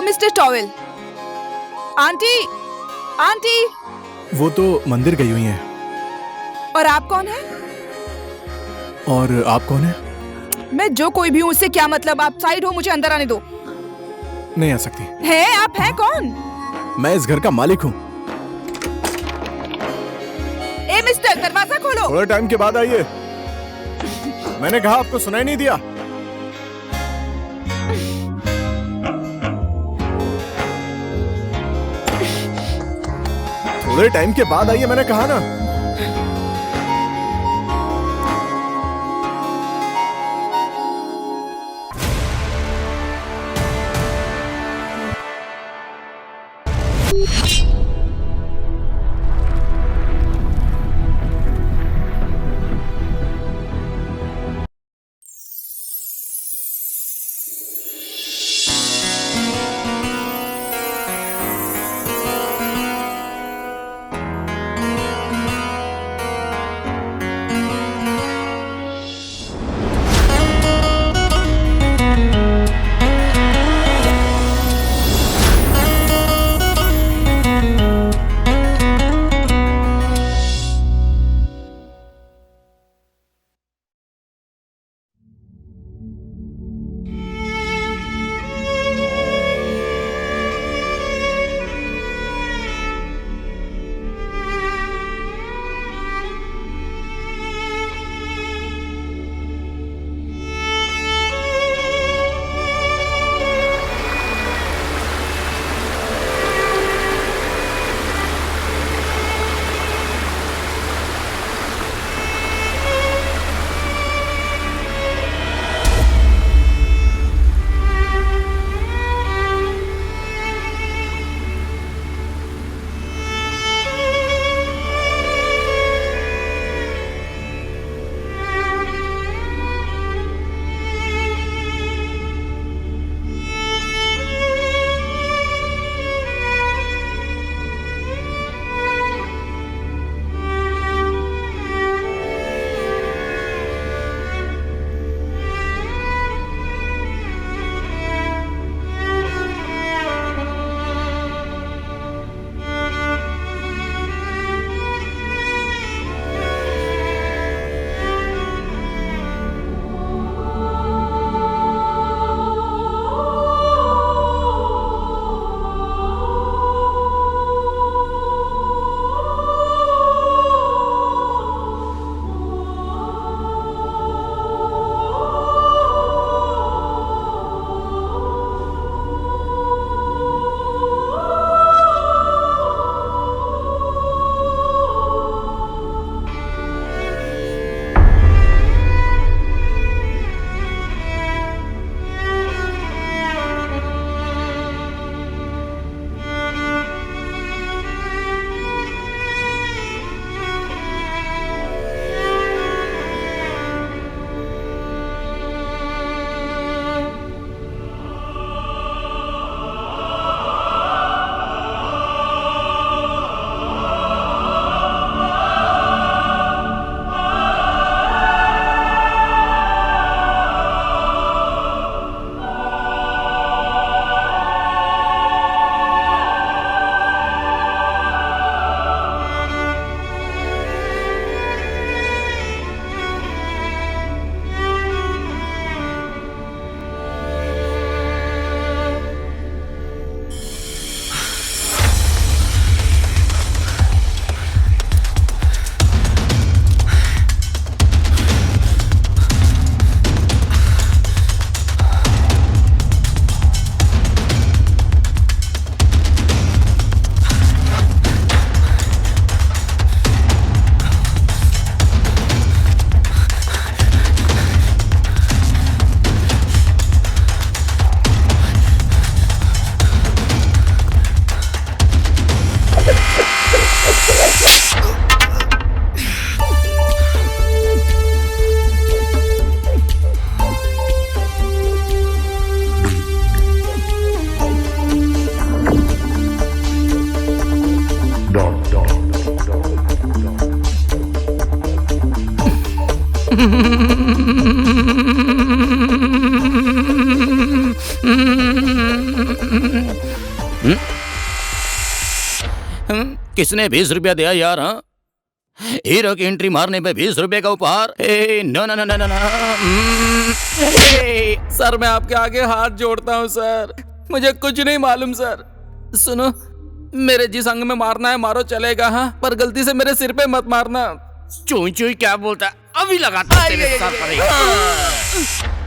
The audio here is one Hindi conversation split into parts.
Mister towel. Aunty, aunty. वो तो मंदिर गई हुई हैं। और आप कौन हैं? और आप कौन हैं? मैं जो कोई भी हूँ, उससे क्या मतलब? आप साइड हो, मुझे अंदर आने दो। नहीं आ सकती। है आप हैं कौन? मैं इस घर का मालिक हूँ। ए मिस्टर, दरवाजा खोलो। थोड़े टाइम के बाद आइए। मैंने कहा, आपको सुनाई नहीं दिया? थोड़े टाइम के बाद आइए, मैंने कहा ना। किसने 20 रुपया दिया यार? हाँ, हीरो की एंट्री मारने पे 20 रुपए का उपहार? No no no no no no. Sir मैं आपके आगे हाथ जोड़ता हूँ सर, मुझे कुछ नहीं मालूम सर। सुनो, मेरे जिस अंग में मारना है मारो, चलेगा हाँ, पर गलती से मेरे सिर पे मत मारना। चुई चुई क्या बोलता है? अभी लगाता है तेरे सर पर।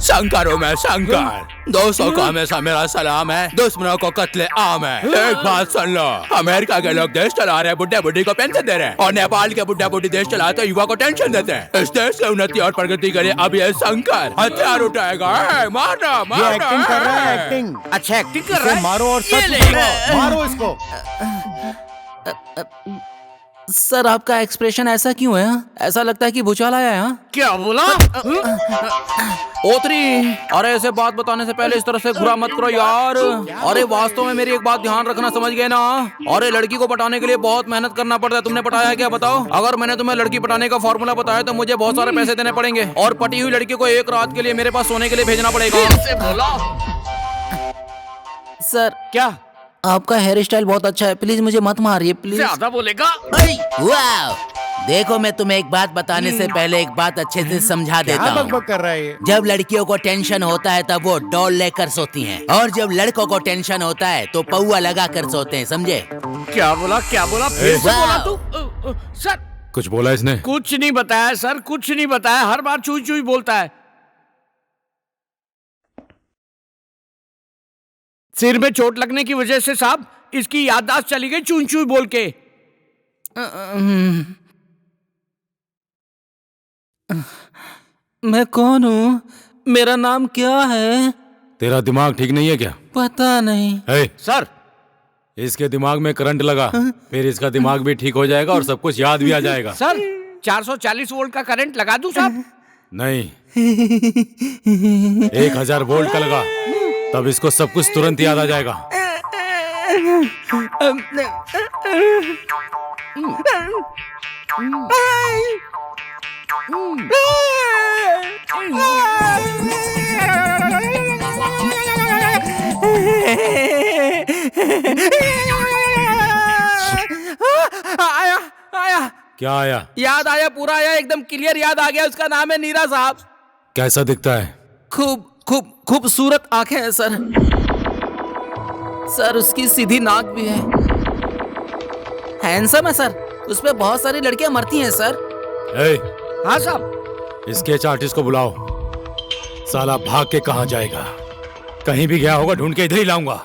शंकर हूँ मैं, शंकर। दोस्तों को हमेशा मेरा सलाम है, दुश्मनों को कत्ले आम है। एक बात सुन लो, अमेरिका के लोग देश चला रहे हैं, बुढ़े बुढ़ी को पेंशन दे रहे हैं, और नेपाल के बुढ़े बुढ़ी देश चलाते हैं, युवा को टेंशन देते हैं। इस देश की उन्नति और प्रगति के लिए अब ये शंकर हथियार उठाएगा। मारना मारना। ये एक्टिंग कर रहा है, एक्टिंग। अच्छा एक्टिंग कर रहा है। मारो और ये सच ले। बोलो, मारो इसको। सर आपका एक्सप्रेशन ऐसा क्यों है? ऐसा लगता है कि भूचाल आया है। हाँ? क्या बोला? ओतरी, अरे ऐसे बात बताने से पहले इस तरह से घुरा मत करो यार। अरे वास्तव में मेरी एक बात ध्यान रखना, समझ गए ना? अरे लड़की को पटाने के लिए बहुत मेहनत करना पड़ता है। तुमने पटाया है क्या बताओ? अगर मैंने तुम्हें लड़की पटाने का फॉर्मूला बताया तो मुझे बहुत सारे पैसे देने पड़ेंगे, और पटी हुई लड़की को एक रात के लिए मेरे पास सोने के लिए भेजना पड़ेगा। सर क्या? आपका हेयर स्टाइल बहुत अच्छा है, प्लीज मुझे मत मारिए प्लीज। ज्यादा बोलेगा? वाह, देखो मैं तुम्हें एक बात बताने से पहले एक बात अच्छे से समझा देता क्या हूँ। बकबक कर रहा है ये? जब लड़कियों को टेंशन होता है तब वो डॉल लेकर सोती हैं, और जब लड़कों को टेंशन होता है तो पौआ लगा कर सोते हैं, समझे? क्या बोला? क्या बोला? फिर से बोला तू? सर कुछ बोला इसने? कुछ नहीं बताया सर, कुछ नहीं बताया। हर बार चुई चुई बोलता है। सिर में चोट लगने की वजह से साहब इसकी याददाश्त चली गई चुई चुई बोल के। मैं कौन हूँ? मेरा नाम क्या है? तेरा दिमाग ठीक नहीं है क्या? पता नहीं। सर इसके दिमाग में करंट लगा, फिर इसका दिमाग भी ठीक हो जाएगा और सब कुछ याद भी आ जाएगा। सर 440 वोल्ट का करंट लगा दूं साहब? नहीं, 1000 वोल्ट का लगा, तब इसको सब कुछ तुरंत याद आ जाएगा। आया आया। क्या आया? याद आया, पूरा आया, एकदम क्लियर याद आ गया। उसका नाम है नीरा साहब। कैसा दिखता है? खूबसूरत आंखें हैं सर। सर उसकी सीधी नाक भी है। हैंडसम है सर। उस पे बहुत सारी लड़कियां मरती हैं सर। हाँ साहब। स्केच आर्टिस्ट को बुलाओ। साला भाग के कहाँ जाएगा? कहीं भी गया होगा, ढूंढ के इधर ही लाऊंगा।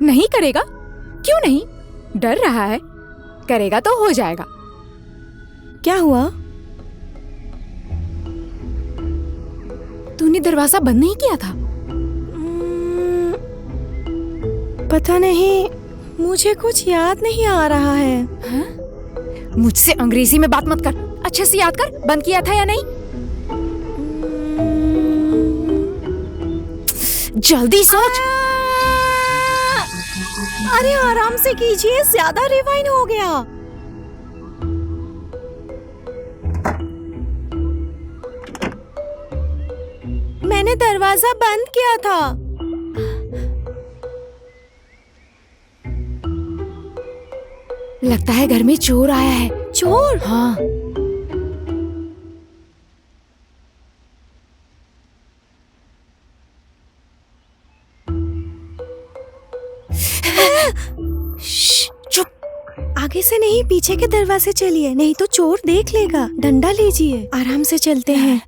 नहीं करेगा? क्यों नहीं? डर रहा है? करेगा तो हो जाएगा। क्या हुआ? तूने दरवाजा बंद नहीं किया था? पता नहीं, मुझे कुछ याद नहीं आ रहा है। हा? मुझसे अंग्रेजी में बात मत कर, अच्छे से याद कर, बंद किया था या नहीं? जल्दी सोच। अरे आराम से कीजिए, ज्यादा रिवाइंड हो गया। मैंने दरवाजा बंद किया था। लगता है घर में चोर आया है। चोर? हाँ। चुप। आगे से नहीं, पीछे के दरवाजे चलिए, नहीं तो चोर देख लेगा। डंडा लीजिए, आराम से चलते हैं।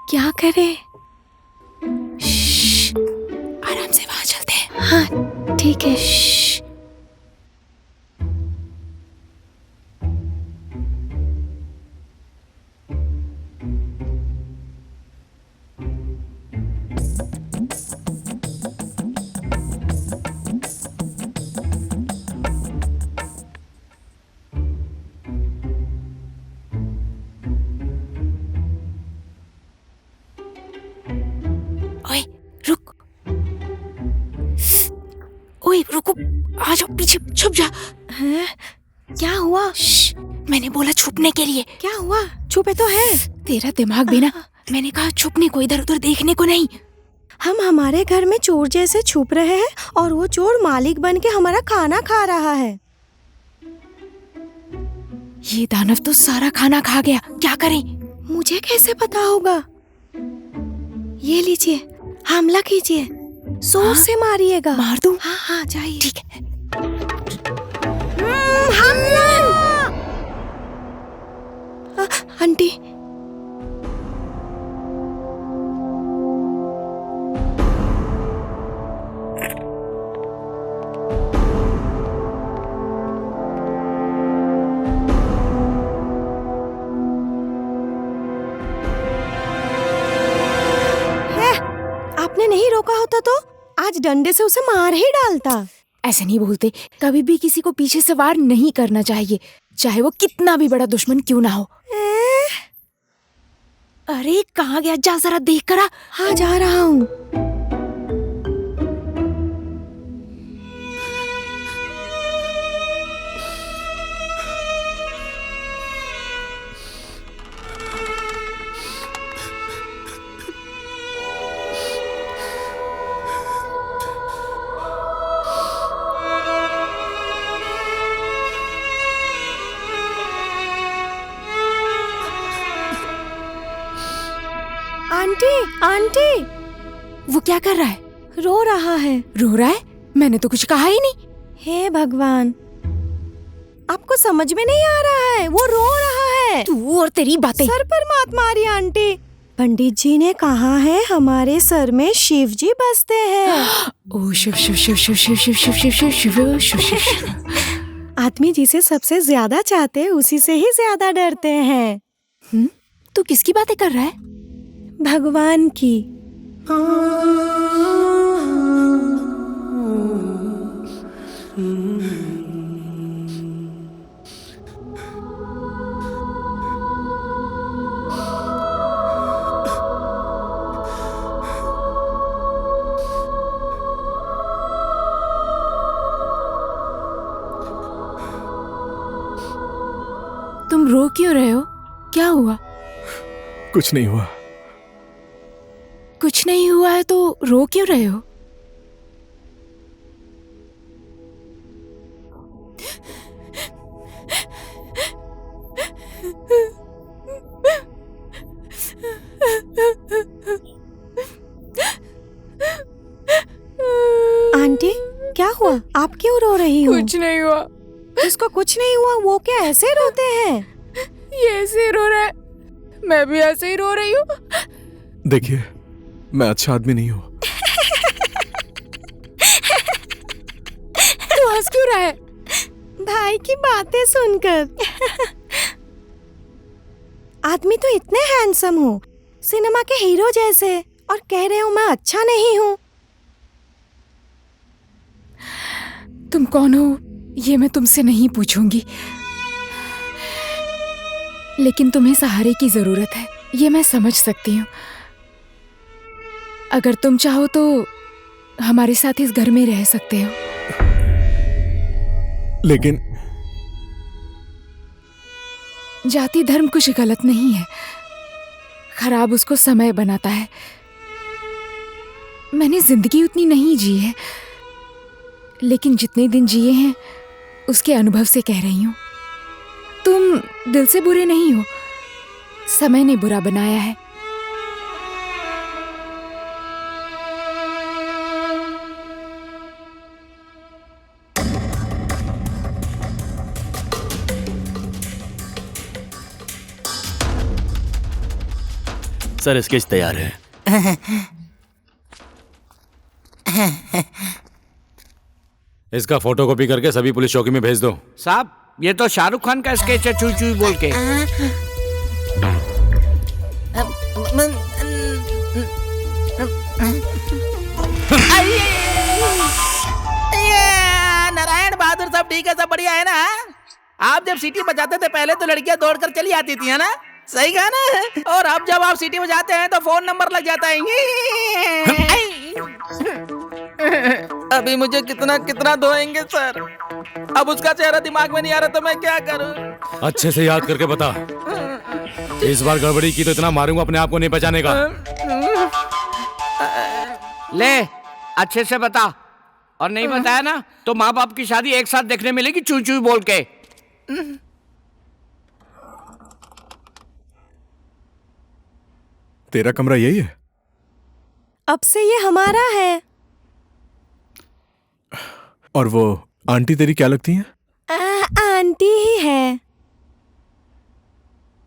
क्या करें? आराम से वहां चलते हैं। हाँ ठीक है। ओए रुक, ओए रुको, आ जाओ पीछे, छुप जा। हैं? क्या हुआ? मैंने बोला छुपने के लिए। क्या हुआ? छुपे तो है। तेरा दिमाग भी ना। मैंने कहा छुपने को, इधर उधर देखने को नहीं। हम हमारे घर में चोर जैसे छुप रहे हैं और वो चोर मालिक बन के हमारा खाना खा रहा है। ये दानव तो सारा खाना खा गया, क्या करें? मुझे कैसे पता होगा? ये लीजिए, हमला कीजिए, जोर से मारिएगा। मार दूं? हाँ हाँ जाइए। ठीक है। हमला! आंटी, आपने नहीं रोका होता तो आज डंडे से उसे मार ही डालता। ऐसे नहीं बोलते, कभी भी किसी को पीछे से वार नहीं करना चाहिए, चाहे वो कितना भी बड़ा दुश्मन क्यों ना हो। अरे कहाँ गया? जा जरा देख कर आ। हाँ जा रहा हूँ। आंटी, आंटी, वो क्या कर रहा है? रो रहा है। रो रहा है? मैंने तो कुछ कहा ही नहीं। हे भगवान, आपको समझ में नहीं आ रहा है, वो रो रहा है। तू और तेरी बातें। सर पर मात मारी आंटी। पंडित जी ने कहा है हमारे सर में शिव जी बसते हैं। ओ शिव शिव शिव शिव शिव शिव शिव शिव शिव शिव शिव शिव शिव। आदमी जिसे सबसे ज्यादा चाहते हैं उसी से ही ज्यादा डरते हैं। तू किसकी बातें कर रहा है? भगवान की। तुम रो क्यों रहे हो? क्या हुआ? कुछ नहीं हुआ। कुछ नहीं हुआ है तो रो क्यों रहे हो? आंटी, क्या हुआ? आप क्यों रो रही हो? कुछ नहीं हुआ। उसको कुछ नहीं हुआ, वो क्या ऐसे रोते हैं? ये ऐसे रो रहा है, मैं भी ऐसे ही रो रही हूँ। देखिए, मैं अच्छा आदमी नहीं हूँ। तू हंस क्यों रहा है? भाई की बातें सुनकर। आदमी तो इतने हैंडसम हो, सिनेमा के हीरो जैसे, और कह रहे हो मैं अच्छा नहीं हूँ। तुम कौन हो ये मैं तुमसे नहीं पूछूंगी, लेकिन तुम्हें सहारे की जरूरत है, ये मैं समझ सकती हूँ। अगर तुम चाहो तो हमारे साथ इस घर में रह सकते हो। लेकिन जाति धर्म कुछ गलत नहीं है, खराब उसको समय बनाता है। मैंने जिंदगी उतनी नहीं जी है, लेकिन जितने दिन जिए हैं उसके अनुभव से कह रही हूं। तुम दिल से बुरे नहीं हो, समय ने बुरा बनाया है। सर स्केच तैयार है। इसका फोटोकॉपी करके सभी पुलिस चौकी में भेज दो। साहब ये तो शाहरुख खान का स्केच है, चुई चुई बोल के। नारायण बहादुर सब ठीक है, सब बढ़िया है ना? आप जब सीटी बजाते थे पहले तो लड़कियां दौड़कर चली आती थी, है ना? सही कहा ना? और अब जब आप सीटी बजाते हैं तो फोन नंबर लग जाता है। अभी मुझे कितना कितना धोएंगे सर? अब उसका चेहरा दिमाग में नहीं आ रहा तो मैं क्या करूं? अच्छे से याद करके बता। इस बार गड़बड़ी की तो इतना मारूंगा अपने आप को नहीं बचाने का। ले अच्छे से बता, और नहीं बताया ना तो माँ बाप की शादी एक साथ देखने मिलेगी, चुई चुई बोल के। तेरा कमरा यही है? अब से ये हमारा है। और वो आंटी तेरी क्या लगती हैं? आंटी ही है।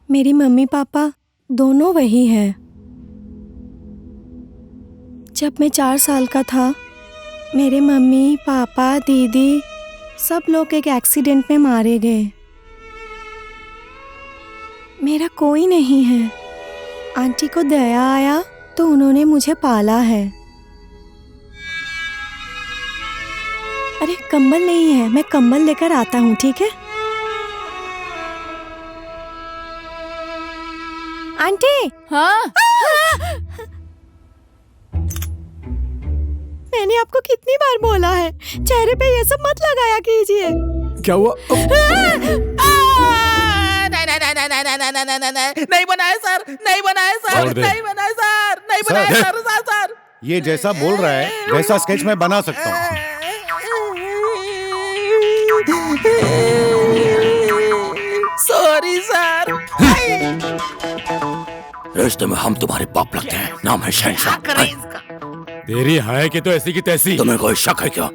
मेरी मम्मी पापा दोनों वही हैं। जब मैं 4 साल का था, मेरे मम्मी पापा दीदी सब लोग एक एक्सीडेंट में मारे गए। मेरा कोई नहीं है। आंटी को दया आया तो उन्होंने मुझे पाला है। अरे कंबल नहीं है, मैं कंबल लेकर आता हूँ, ठीक है? आंटी। हाँ? मैंने आपको कितनी बार बोला है, चेहरे पे ये सब मत लगाया कीजिए। क्या हुआ? नहीं बनाए सर, नहीं बनाए सर, नहीं बनाए सर, नहीं बनाए सर, सर। ये जैसा बोल रहा है वैसा स्केच मैं बना सकता हूँ। Sorry sir. रिश्ते में हम तुम्हारे बाप लगते हैं, नाम है शहंशाह। तेरी है कि तो ऐसी की तैसी। तुम्हें कोई शक है क्या?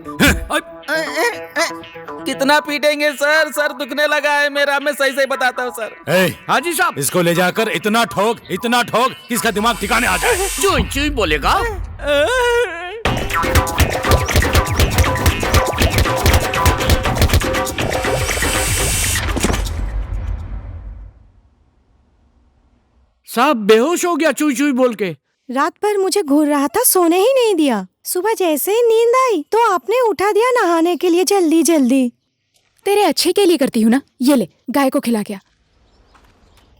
कितना पीटेंगे सर? सर दुखने लगा है मेरा, मैं सही सही बताता हूँ सर। हाँ जी साहब। इसको ले जाकर इतना ठोक कि इसका दिमाग ठिकाने आ जाए। चुई चुई बोलेगा। साहब बेहोश हो गया चुई चुई बोल के। रात भर मुझे घूर रहा था, सोने ही नहीं दिया। सुबह जैसे ही नींद आई तो आपने उठा दिया नहाने के लिए जल्दी जल्दी। तेरे अच्छे के लिए करती हूँ ना, ये ले गाय को खिला गया।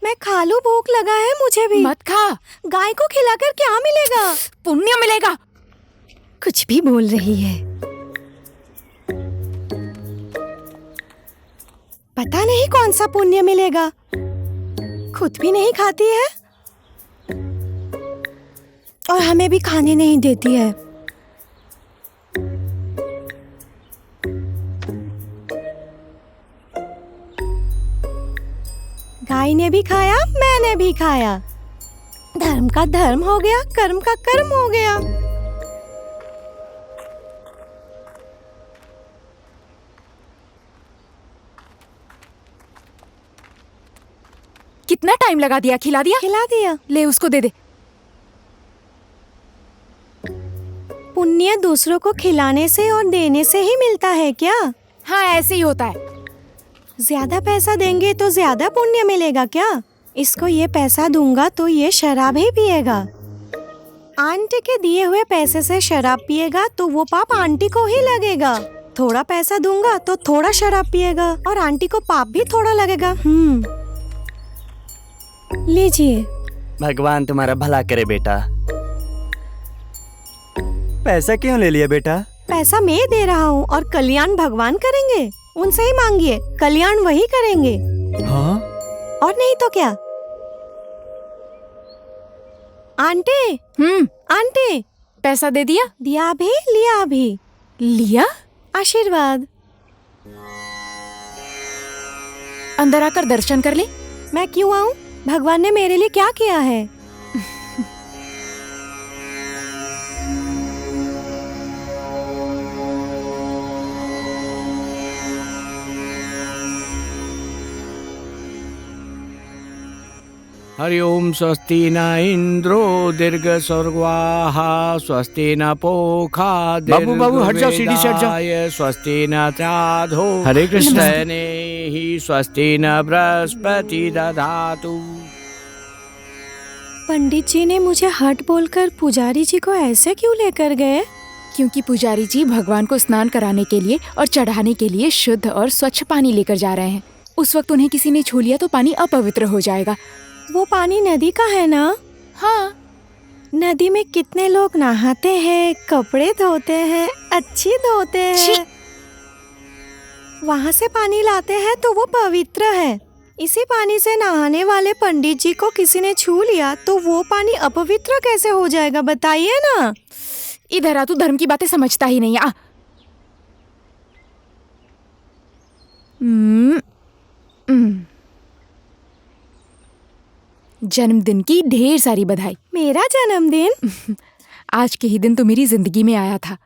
मैं खा लूं, भूख लगा है मुझे भी। मत खा। गाय को खिलाकर क्या मिलेगा? पुण्य मिलेगा। कुछ भी बोल रही है। पता नहीं कौन सा पुण्य मिलेगा। खुद भी नहीं खाती है और हमें भी खाने नहीं देती है। गाय ने भी खाया, मैंने भी खाया। धर्म का धर्म हो गया, कर्म का कर्म हो गया। कितना टाइम लगा दिया? खिला दिया? खिला दिया। ले उसको दे दे। पुण्य दूसरों को खिलाने से और देने से ही मिलता है क्या? हाँ ऐसे ही होता है। ज्यादा पैसा देंगे तो ज्यादा पुण्य मिलेगा क्या? इसको ये पैसा दूंगा तो ये शराब ही पिएगा। आंटी के दिए हुए पैसे से शराब पिएगा तो वो पाप आंटी को ही लगेगा। थोड़ा पैसा दूंगा तो थोड़ा शराब पिएगा और आंटी को पाप भी थोड़ा लगेगा। लीजिए। भगवान तुम्हारा भला करे बेटा। पैसा क्यों ले लिया बेटा? पैसा मैं दे रहा हूँ और कल्याण भगवान करेंगे। उनसे ही मांगिए, कल्याण वही करेंगे। हाँ? और नहीं तो क्या? आंटी, आंटी, पैसा दे दिया? दिया भी लिया भी। लिया? आशीर्वाद। अंदर आकर दर्शन कर ले। मैं क्यों आऊँ? भगवान ने मेरे लिए क्या किया है? हरि ओम स्वस्ति न इंद्रो दीर्घ स्वर्गवाः स्वस्ति न पोखा बाबू, बाबू, हट जाओ, सीढ़ी से हट जाओ। दीर्घवेदाय, स्वस्ति न त्राधो हरे कृष्ण। ही स्वस्ति न बृहस्पति दधातु। पंडित जी ने मुझे हट बोलकर पुजारी जी को ऐसे क्यों लेकर गए? क्योंकि पुजारी जी भगवान को स्नान कराने के लिए और चढ़ाने के लिए शुद्ध और स्वच्छ पानी लेकर जा रहे हैं। उस वक्त उन्हें किसी ने छू लिया तो पानी अपवित्र हो जाएगा। वो पानी नदी का है ना? हाँ। नदी में कितने लोग नहाते हैं, कपड़े धोते हैं, अच्छी धोते हैं। वहाँ से पानी लाते हैं तो वो पवित्र है। इसी पानी से नहाने वाले पंडित जी को किसी ने छू लिया तो वो पानी अपवित्र कैसे हो जाएगा, बताइए ना। इधर आ, तू धर्म की बातें समझता ही नहीं। आ जन्मदिन की ढेर सारी बधाई। मेरा जन्मदिन? आज के ही दिन तो मेरी जिंदगी में आया था।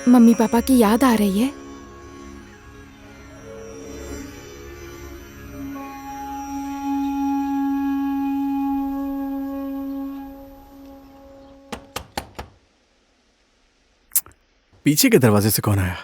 मम्मी पापा की याद आ रही है। पीछे के दरवाजे से कौन आया?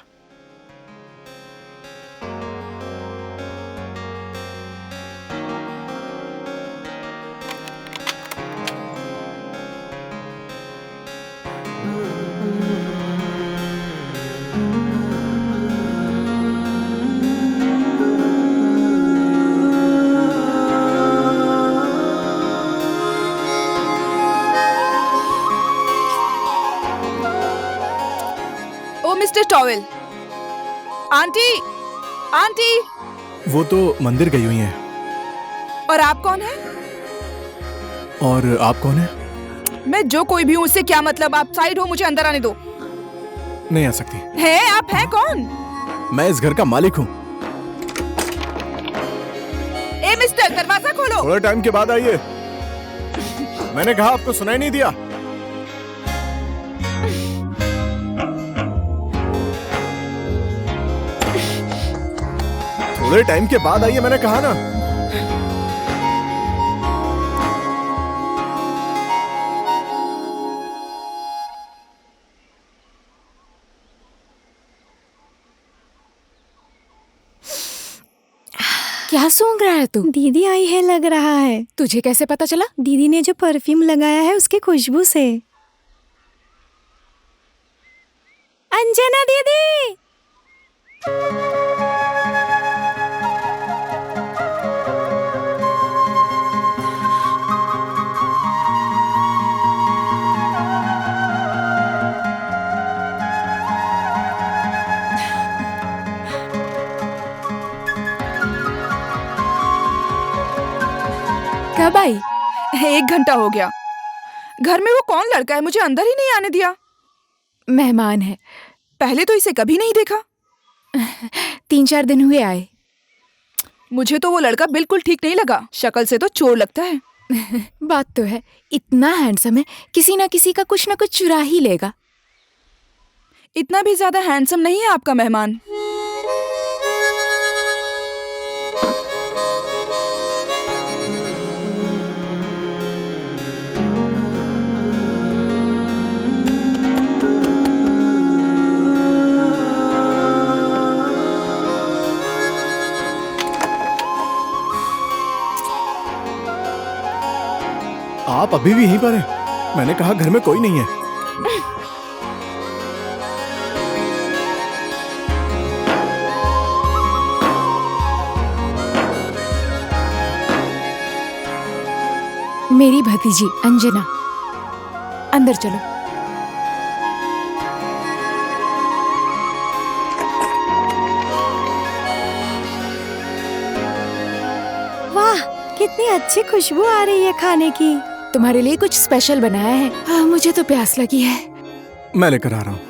Mister towel. Aunty, aunty. वो तो मंदिर गई हुई हैं। और आप कौन हैं? और आप कौन हैं? मैं जो कोई भी हूँ, उससे क्या मतलब? आप साइड हो, मुझे अंदर आने दो। नहीं आ सकती। हैं? आप हैं कौन? मैं इस घर का मालिक हूँ। ए मिस्टर, दरवाजा खोलो। थोड़े टाइम के बाद आइए। मैंने कहा, आपको सुनाई नहीं दिया? थोड़े टाइम के बाद आइए, मैंने कहा ना। क्या सूंघ रहा है तू? दीदी आई है लग रहा है। तुझे कैसे पता चला? दीदी ने जो परफ्यूम लगाया है उसकी खुशबू से। अंजना दीदी। कब आई? 1 घंटा हो गया। घर में वो कौन लड़का है, मुझे अंदर ही नहीं आने दिया। मेहमान है। पहले तो इसे कभी नहीं देखा। 3-4 दिन हुए आए। मुझे तो वो लड़का बिल्कुल ठीक नहीं लगा। शक्ल से तो चोर लगता है। बात तो है, इतना हैंडसम है, किसी ना किसी का कुछ ना कुछ चुरा ही लेगा। इतना भी ज्यादा हैंडसम नहीं है आपका मेहमान। आप अभी भी यहीं पर हैं? मैंने कहा घर में कोई नहीं है। मेरी भतीजी अंजना, अंदर चलो। वाह, कितनी अच्छी खुशबू आ रही है खाने की। तुम्हारे लिए कुछ स्पेशल बनाया है। मुझे तो प्यास लगी है। मैं लेकर आ रहा हूँ।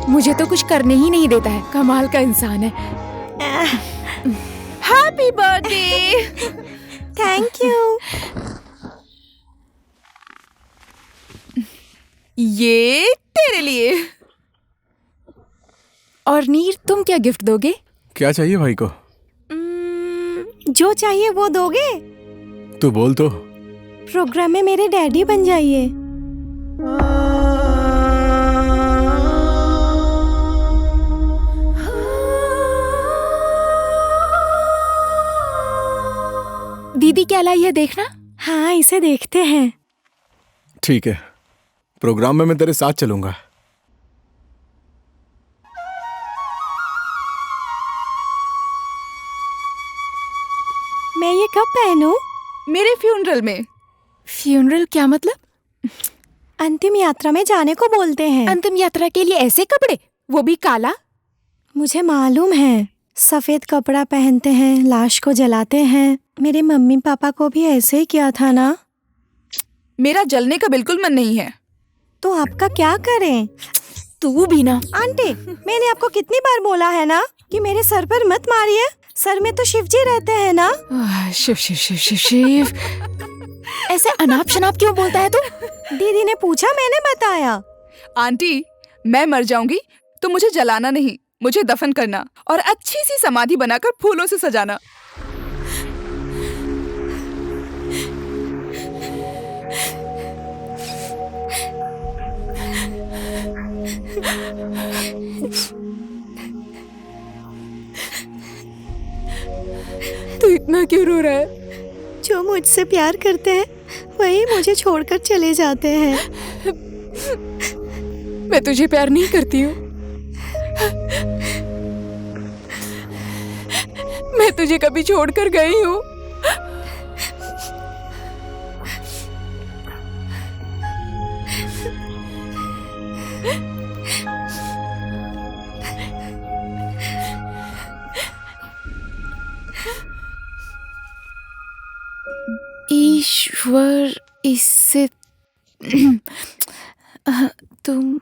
मुझे तो कुछ करने ही नहीं देता है, कमाल का इंसान है। Happy birthday. Thank you. ये तेरे लिए। और नीर, तुम क्या गिफ्ट दोगे? क्या चाहिए भाई को? जो चाहिए वो दोगे? तू बोल तो। प्रोग्राम में मेरे डैडी बन जाइए। दीदी क्या लाई है, देखना। हाँ, इसे देखते हैं। ठीक है, प्रोग्राम में मैं तेरे साथ चलूंगा। मैं ये कब पहनूं? मेरे फ्यूनरल में। फ्यूनरल क्या मतलब? अंतिम यात्रा में जाने को बोलते हैं। अंतिम यात्रा के लिए ऐसे कपड़े, वो भी काला? मुझे मालूम है, सफेद कपड़ा पहनते हैं, लाश को जलाते हैं। मेरे मम्मी पापा को भी ऐसे ही किया था ना। मेरा जलने का बिल्कुल मन नहीं है। तो आपका क्या करें? तू भी ना। आंटी, मैंने आपको कितनी बार बोला है ना कि मेरे सर पर मत मारिए। सर में तो शिव जी रहते हैं ना। शिव शिव शिव शिव शिव। ऐसे अनाप शनाप क्यों बोलता है तू? दीदी ने पूछा, मैंने बताया। आंटी, मैं मर जाऊंगी तो मुझे जलाना नहीं, मुझे दफन करना और अच्छी सी समाधि बनाकर फूलों से सजाना। तू इतना क्यों रो रहा है? जो मुझसे प्यार करते हैं वही मुझे छोड़कर चले जाते हैं। मैं तुझे प्यार नहीं करती हूँ। मैं तुझे कभी छोड़कर गई हूँ? ईश्वर, इससे तुम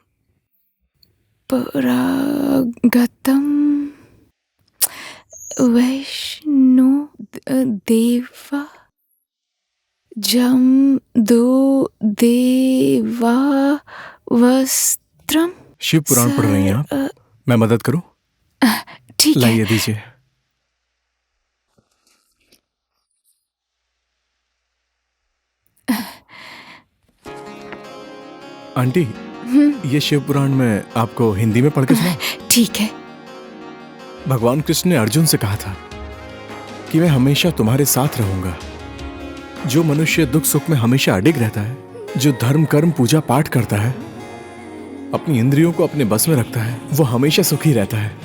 परागतम वैष्णो देवा जम दो देवा वस्त्रम। शिव पुराण पढ़ रही हैं आप? मैं मदद करूं? ठीक है। लाइए दीजिए। आंटी, ये शिव पुराण में आपको हिंदी में पढ़ के सुना। ठीक है। भगवान कृष्ण ने अर्जुन से कहा था कि मैं हमेशा तुम्हारे साथ रहूंगा। जो मनुष्य दुख सुख में हमेशा अडिग रहता है, जो धर्म कर्म पूजा पाठ करता है, अपनी इंद्रियों को अपने बस में रखता है, वो हमेशा सुखी रहता है।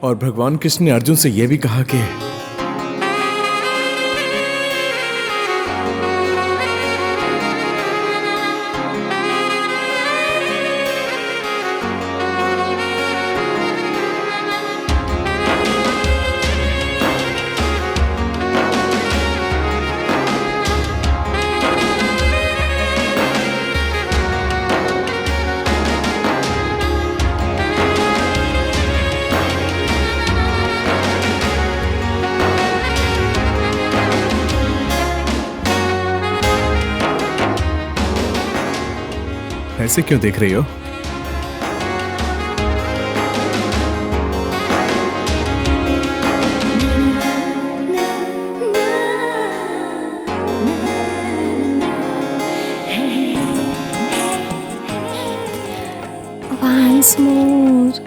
और भगवान कृष्ण ने अर्जुन से यह भी कहा कि ऐसे क्यों देख रही हो? Once more.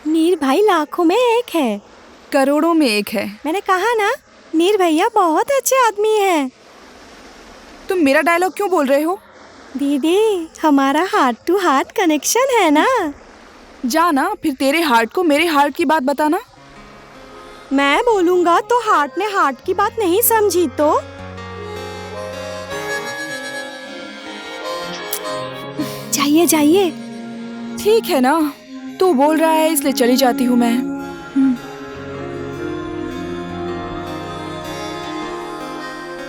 नीर भाई लाखों में एक है। करोड़ों में एक है। मैंने कहा ना, नीर भैया बहुत अच्छे आदमी हैं। तुम मेरा डायलॉग क्यों बोल रहे हो? दीदी, हमारा हार्ट टू हार्ट कनेक्शन है ना। जा ना, फिर तेरे हार्ट को मेरे हार्ट की बात बताना। मैं बोलूंगा तो हार्ट ने हार्ट की बात नहीं समझी तो? जाइए जाइए। ठीक है ना, तू बोल रहा है इसलिए चली जाती हूँ मैं।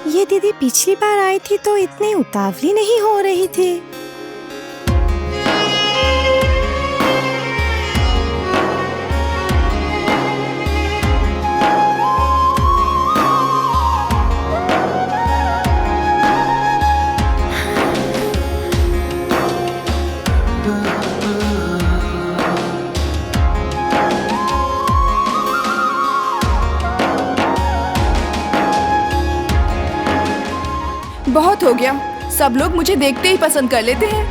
ये दीदी पिछली बार आई थी तो इतनी उतावली नहीं हो रही थी। बहुत हो गया, सब लोग मुझे देखते ही पसंद कर लेते हैं।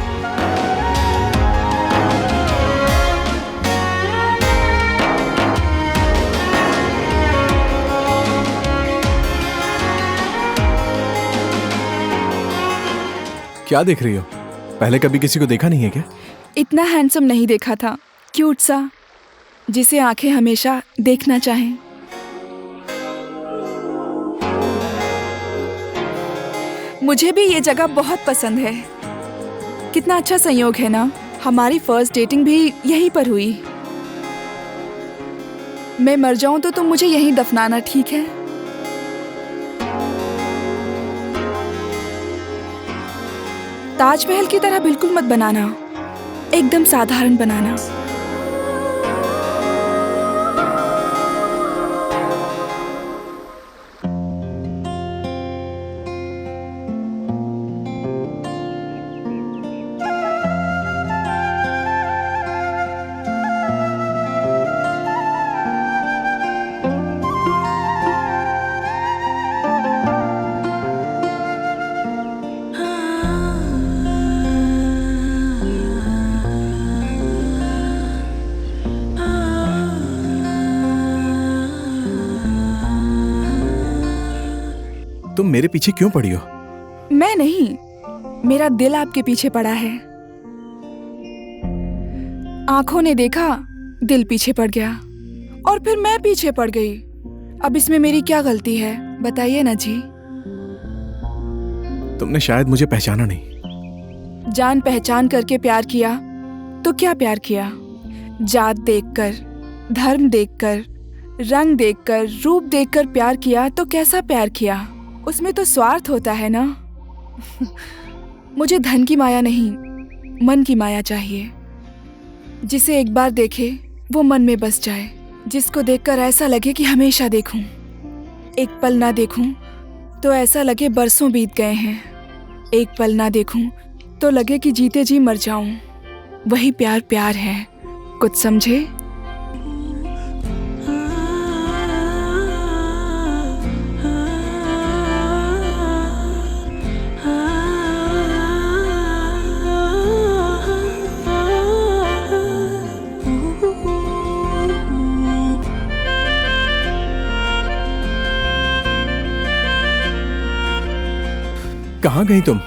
क्या देख रही हो? पहले कभी किसी को देखा नहीं है क्या? इतना हैंडसम नहीं देखा था, क्यूट सा, जिसे आंखें हमेशा देखना चाहें। मुझे भी ये जगह बहुत पसंद है। कितना अच्छा संयोग है ना, हमारी फर्स्ट डेटिंग भी यहीं पर हुई। मैं मर जाऊं तो तुम मुझे यहीं दफनाना, ठीक है? ताजमहल की तरह बिल्कुल मत बनाना, एकदम साधारण बनाना। तुम मेरे पीछे क्यों पड़ी हो? मैं नहीं, मेरा दिल आपके पीछे पड़ा है। आंखों ने देखा, दिल पीछे पड़ गया और फिर मैं पीछे पड़ गई। अब इसमें मेरी क्या गलती है, बताइए ना जी। तुमने शायद मुझे पहचाना नहीं। जान पहचान करके प्यार किया तो क्या प्यार किया? जात देखकर, धर्म देखकर, रंग देखकर, रूप देखकर प्यार किया तो कैसा प्यार किया? उसमें तो स्वार्थ होता है ना। मुझे धन की माया नहीं, मन की माया चाहिए। जिसे एक बार देखे वो मन में बस जाए, जिसको देखकर ऐसा लगे कि हमेशा देखूं। एक पल ना देखूं तो ऐसा लगे बरसों बीत गए हैं। एक पल ना देखूं तो लगे कि जीते जी मर जाऊं। वही प्यार प्यार है, कुछ समझे? कहाँ गई तुम?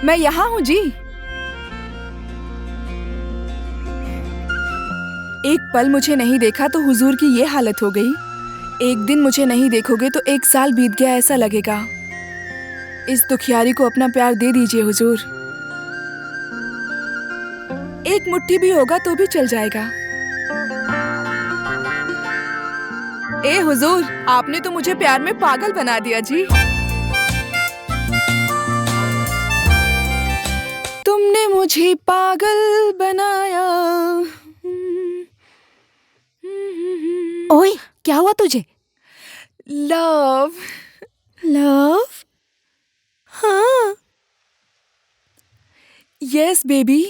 मैं यहाँ हूँ जी। एक पल मुझे नहीं देखा तो हुजूर की ये हालत हो गई। एक दिन मुझे नहीं देखोगे तो एक साल बीत गया ऐसा लगेगा। इस दुखियारी को अपना प्यार दे दीजिए हुजूर। एक मुट्ठी भी होगा तो भी चल जाएगा। ए हुजूर, आपने तो मुझे प्यार में पागल बना दिया जी। तुमने मुझे पागल बनाया। ओए, क्या हुआ तुझे? लव। लव? हाँ। Yes baby.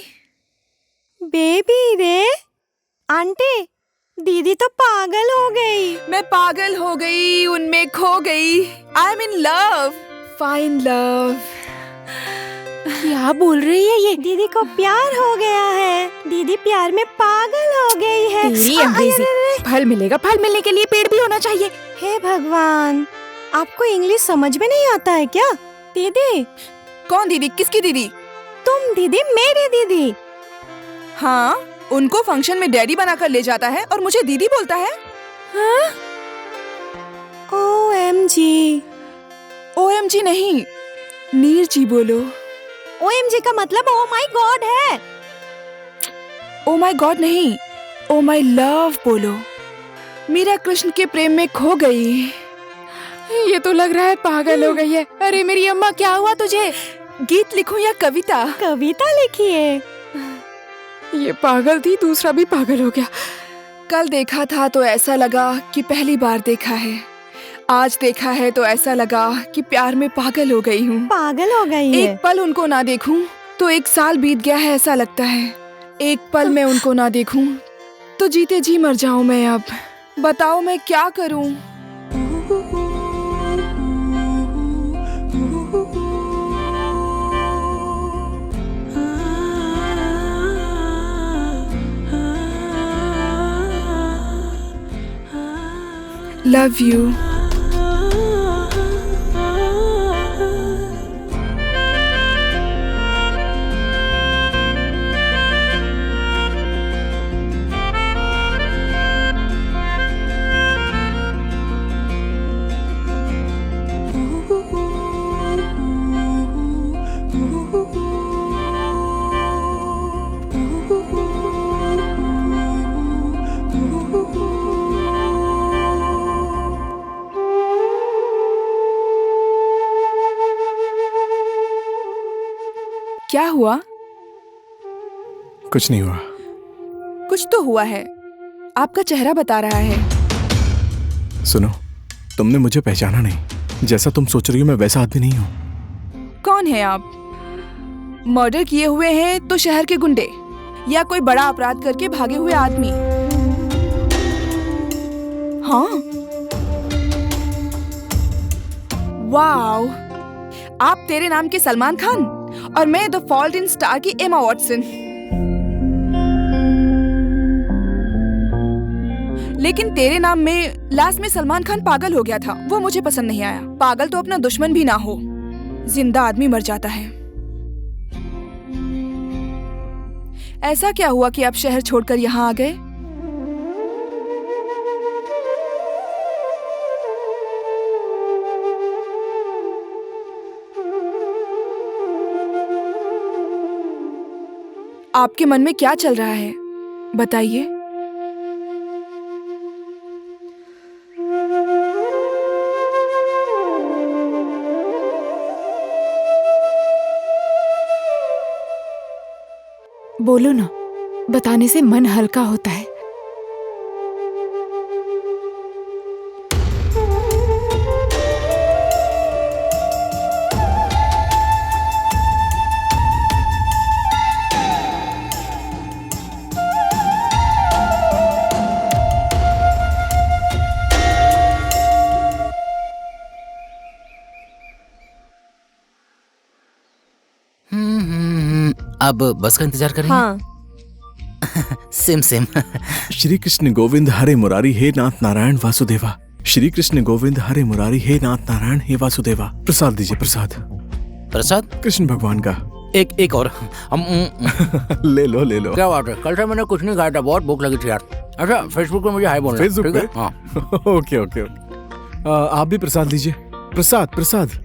बेबी रे? आंटी, दीदी तो पागल हो गई। मैं पागल हो गई, उनमें खो गई। I am in love, fine love. क्या बोल रही है ये? दीदी को प्यार हो गया है। दीदी प्यार में पागल हो गई है। तेरी अरे, अंग्रेजी। अरे, फल मिलेगा, फल मिलने के लिए पेड़ भी होना चाहिए। हे भगवान, आपको इंग्लिश समझ में नहीं आता है क्या? दीदी, कौन दीदी? किसकी दीदी? तुम दीदी, मेरी दीदी। हाँ, उनको फंक्शन में डैडी बनाकर ले जाता है और मुझे दीदी बोलता है। हाँ? OMG। OMG नहीं, नीर जी बोलो। OMG का मतलब ओ माय गॉड है। ओ माय गॉड नहीं, ओ माय लव बोलो। मीरा कृष्ण के प्रेम में खो गई। ये तो लग रहा है पागल हो गई है। अरे मेरी अम्मा, क्या हुआ तुझे? गीत लिखूं या कविता? कविता लिखिए। ये पागल थी, दूसरा भी पागल हो गया। कल देखा था तो ऐसा लगा कि पहली बार देखा है। आज देखा है तो ऐसा लगा कि प्यार में पागल हो गई हूँ। पागल हो गई है। एक पल उनको ना देखूं तो 1 साल बीत गया है ऐसा लगता है। एक पल में उनको ना देखूं तो जीते जी मर जाऊं मैं अब। बताओ मैं क्या करूं? Love you. क्या हुआ? कुछ नहीं हुआ। कुछ तो हुआ है, आपका चेहरा बता रहा है। सुनो, तुमने मुझे पहचाना नहीं। जैसा तुम सोच रही हो मैं वैसा आदमी नहीं हूँ। कौन है आप? मर्डर किए हुए हैं तो शहर के गुंडे, या कोई बड़ा अपराध करके भागे हुए आदमी? हाँ, वाओ, आप तेरे नाम के सलमान खान और मैं द फॉल्ट इन स्टार की एमा वॉटसन। लेकिन तेरे नाम में लास्ट में सलमान खान पागल हो गया था, वो मुझे पसंद नहीं आया। पागल तो अपना दुश्मन भी ना हो, जिंदा आदमी मर जाता है। ऐसा क्या हुआ कि आप शहर छोड़कर यहाँ आ गए? आपके मन में क्या चल रहा है, बताइए। बोलो ना, बताने से मन हल्का होता है। अब बस का इंतजार करेंगे। हाँ। सिम सिम। श्री कृष्ण गोविंद हरे मुरारी हे नाथ नारायण वासुदेवा। श्री कृष्ण गोविंद हरे मुरारी हे नाथ नारायण हे वासुदेवा। प्रसाद दीजिए, प्रसाद। प्रसाद? कृष्ण भगवान का। एक और। ले लो ले लो। क्या बात है, कल से मैंने कुछ नहीं खाया था, बहुत भूख लगी थी यार। अच्छा, फेसबुक पे मुझे हाय बोलना। फेसबुक ठीक है? पे? हाँ। Okay okay okay. आप भी प्रसाद लीजिए। प्रसाद प्रसाद।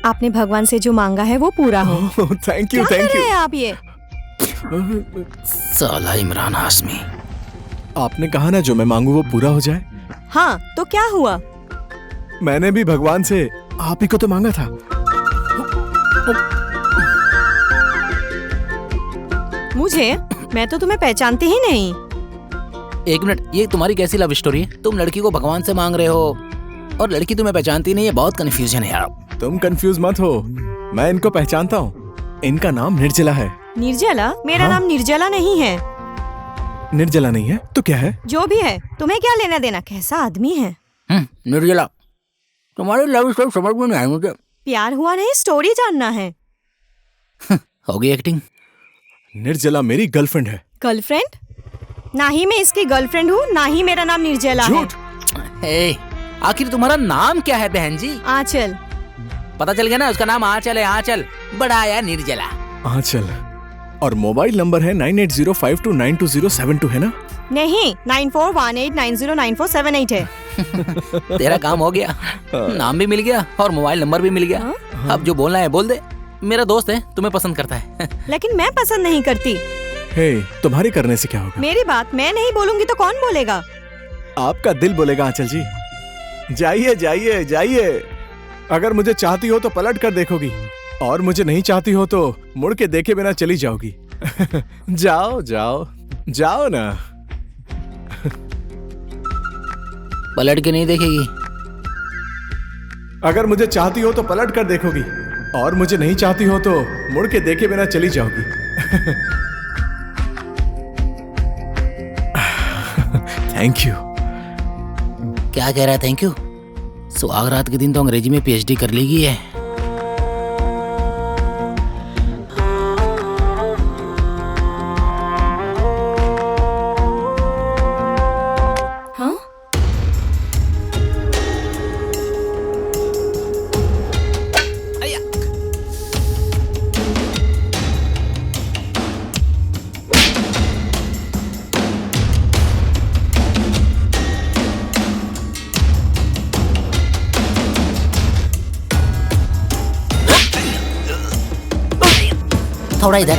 आपने भगवान से जो मांगा है वो पूरा हो। थैंक यू क्या थैंक कर यू। रहे हैं आप ये? साला इमरान हाशमी। आपने कहा ना जो मैं मांगू वो पूरा हो जाए। हाँ, तो क्या हुआ? मैंने भी भगवान से आप ही को तो मांगा था। मुझे? मैं तो तुम्हें पहचानती ही नहीं। एक मिनट, ये तुम्हारी कैसी लव स्टोरी है? तुम लड़की को भगवान से मांग रहे हो और लड़की तुम्हें पहचानती नहीं है। बहुत कंफ्यूजन है यार। तुम कंफ्यूज मत हो, मैं इनको पहचानता हूँ। इनका नाम निर्जला है। निर्जला? मेरा हाँ? नाम निर्जला नहीं है। निर्जला नहीं है तो क्या है? जो भी है, तुम्हें क्या लेना देना? कैसा आदमी है? निर्जला, तुम्हारी लव स्टोरी समझ में नहीं आई मुझे। प्यार हुआ नहीं, स्टोरी जानना है। होगी एक्टिंग। निर्जला मेरी गर्लफ्रेंड है। गर्लफ्रेंड? ना ही मैं इसकी गर्लफ्रेंड हूँ, ना ही मेरा नाम निर्जला है। झूठ। आखिर तुम्हारा नाम क्या है बहन जी? आंचल। पता चल गया ना, उसका नाम आंचल है। आंचल बड़ा आया निर्जला। आंचल। और मोबाइल नंबर है 9805292072 है ना? नहीं, 9418909478 है। तेरा काम हो गया, नाम भी मिल गया और मोबाइल नंबर भी मिल गया। अब जो बोलना है बोल दे। मेरा दोस्त है, तुम्हें पसंद करता है। लेकिन मैं पसंद नहीं करती। हे, तुम्हारे करने से क्या होगा? मेरी बात मैं नहीं बोलूंगी तो कौन बोलेगा? आपका दिल बोलेगा आंचल जी। जाइए जाइए जाइए। अगर मुझे चाहती हो तो पलट कर देखोगी, और मुझे नहीं चाहती हो तो मुड़ के देखे बिना चली जाओगी। जाओ जाओ जाओ ना। पलट के नहीं देखेगी। अगर मुझे चाहती हो तो पलट कर देखोगी, और मुझे नहीं चाहती हो तो मुड़ के देखे बिना चली जाओगी। Thank you. क्या कह रहा है थैंक यू? सुहागरात के दिन तो अंग्रेजी में पीएचडी कर लेगी है। हाँ? थोड़ा इधर।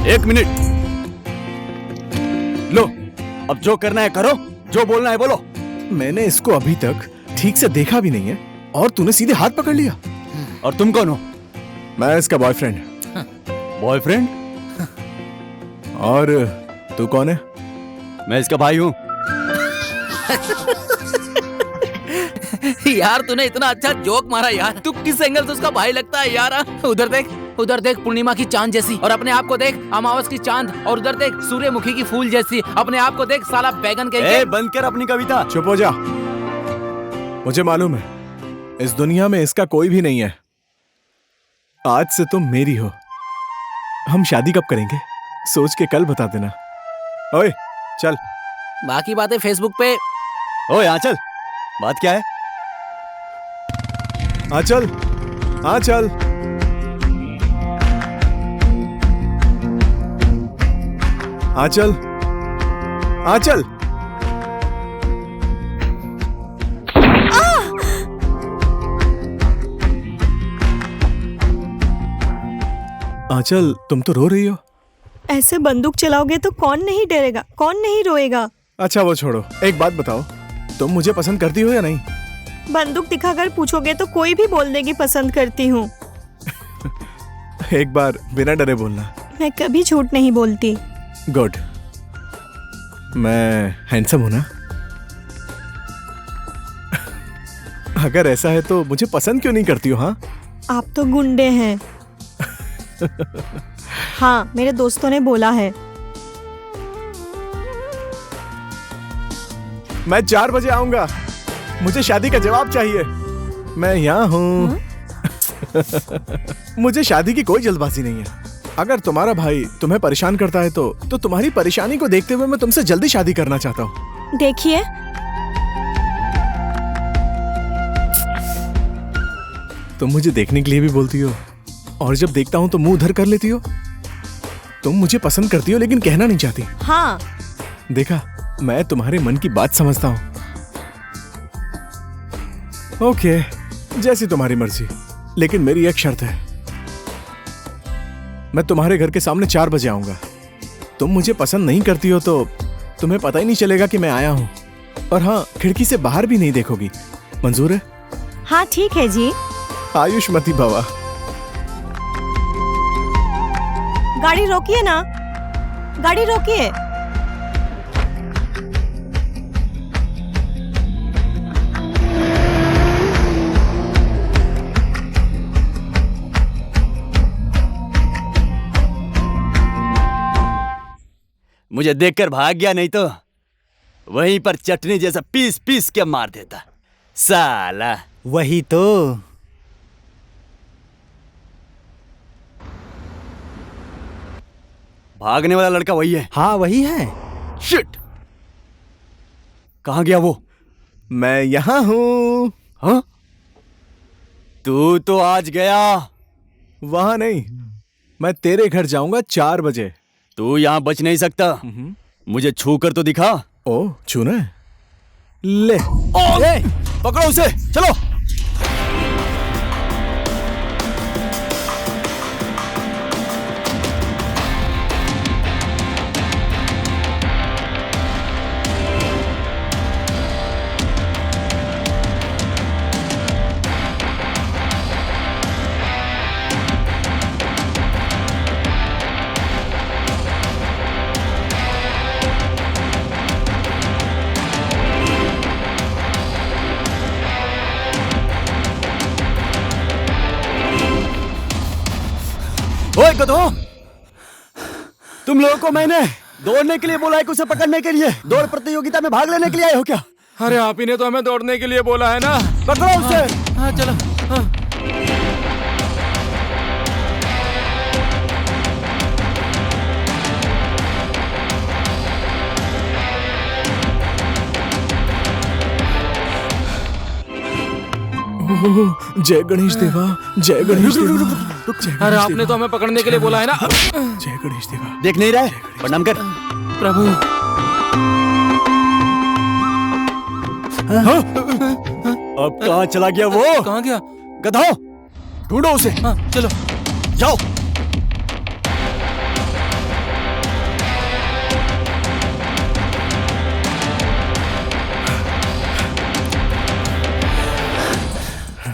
एक मिनट। लो, अब जो करना है करो, जो बोलना है बोलो। मैंने इसको अभी तक ठीक से देखा भी नहीं है और तूने सीधे हाथ पकड़ लिया। और तुम कौन हो? मैं इसका बॉयफ्रेंड। बॉयफ्रेंड? और तू कौन है? मैं इसका भाई हूँ। यार तूने इतना अच्छा जोक मारा यार। तू किस एंगल से उसका भाई लगता है यार? उधर देख, उधर देख, पूर्णिमा की चांद जैसी, और अपने आप को देख अमावस की चांद, और उधर देख सूर्यमुखी की फूल जैसी। अपने आप को देख साला बैगन के। बंद कर अपनी कविता। चुप हो जा। मुझे मालूम है इस दुनिया में इसका कोई भी नहीं है। आज से तुम मेरी हो। हम शादी कब करेंगे सोच के कल बता देना। ओए चल। बाकी बातें फेसबुक पे। ओए आंचल, बात क्या है? आंचल, आंचल, आंचल, आंचल। आंचल, तुम तो रो रही हो। ऐसे बंदूक चलाओगे तो कौन नहीं डरेगा, कौन नहीं रोएगा? अच्छा वो छोड़ो, एक बात बताओ, तुम मुझे पसंद करती हो या नहीं? बंदूक दिखाकर पूछोगे तो कोई भी बोल देगी पसंद करती हूँ। एक बार बिना डरे बोलना। मैं कभी झूठ नहीं बोलती। गुड। मैं हैंडसम हूं ना? अगर ऐसा है तो मुझे पसंद क्यों नहीं करती हो? हाँ, आप तो गुंडे हैं। हाँ, मेरे दोस्तों ने बोला है। मैं 4 बजे आऊंगा। मुझे शादी का जवाब चाहिए। मैं यहाँ हूँ। मुझे शादी की कोई जल्दबाजी नहीं है। अगर तुम्हारा भाई तुम्हें परेशान करता है तो तुम्हारी परेशानी को देखते हुए मैं तुमसे जल्दी शादी करना चाहता हूँ। देखिए, तुम मुझे देखने के लिए भी बोलती हो, और जब देखता हूँ तो मुंह उधर कर लेती हो। तुम मुझे पसंद करती हो लेकिन कहना नहीं चाहती। हाँ। देखा, मैं तुम्हारे मन की बात समझता हूँ। ओके, जैसी तुम्हारी मर्जी, लेकिन मेरी एक शर्त है। मैं तुम्हारे घर के सामने 4 बजे आऊंगा। तुम मुझे पसंद नहीं करती हो तो तुम्हें पता ही नहीं चलेगा कि मैं आया हूं। और हाँ, खिड़की से बाहर भी नहीं देखोगी। मंजूर है? हाँ ठीक है जी। आयुष्मती भवा। गाड़ी रोकिए ना, गाड़ी रोकिए। मुझे देखकर भाग गया, नहीं तो वहीं पर चटनी जैसा पीस पीस के मार देता साला। वही तो। भागने वाला लड़का वही है। हाँ वही है। शिट, कहाँ गया वो? मैं यहाँ हूँ। हाँ, तू तो आज गया। वहां नहीं, मैं तेरे घर जाऊंगा 4 बजे। तू यहाँ बच नहीं सकता। मुझे छू कर तो दिखा। ओ, छूना है? ले। ए, पकड़ो उसे, चलो। ओए गधो, तुम लोगों को मैंने दौड़ने के लिए बोला है कि उसे पकड़ने के लिए? दौड़ प्रतियोगिता में भाग लेने के लिए आए हो क्या? अरे आप ही ने तो हमें दौड़ने के लिए बोला है ना। पकड़ो उसे। हाँ चलो। हाँ। जय गणेश देवा, जय गणेश देवा। अरे आपने तो हमें पकड़ने के लिए बोला है ना। जय गणेश देवा। देख नहीं रहा है? प्रणाम कर। प्रभु। हाँ? अब कहाँ चला गया वो? कहाँ गया? गधो, ढूंढो उसे। हाँ चलो जाओ।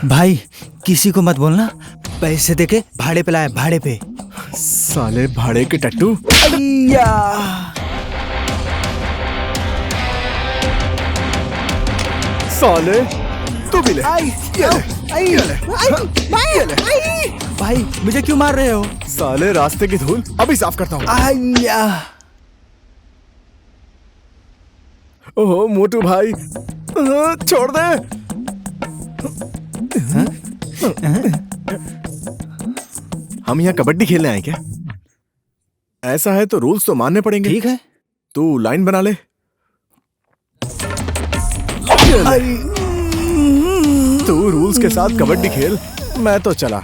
भाई किसी को मत बोलना, पैसे देके भाड़े पे लाया, भाड़े पे। साले भाड़े के टट्टू। साले तू भी ले। भाई मुझे क्यों मार रहे हो? साले रास्ते की धूल अभी साफ करता हूँ। ओहो मोटू भाई, छोड़ दे। हम यहाँ कबड्डी खेलने आए क्या? ऐसा है तो रूल्स तो मानने पड़ेंगे। ठीक है। तू लाइन बना ले। तू रूल्स के साथ कबड्डी खेल, मैं तो चला।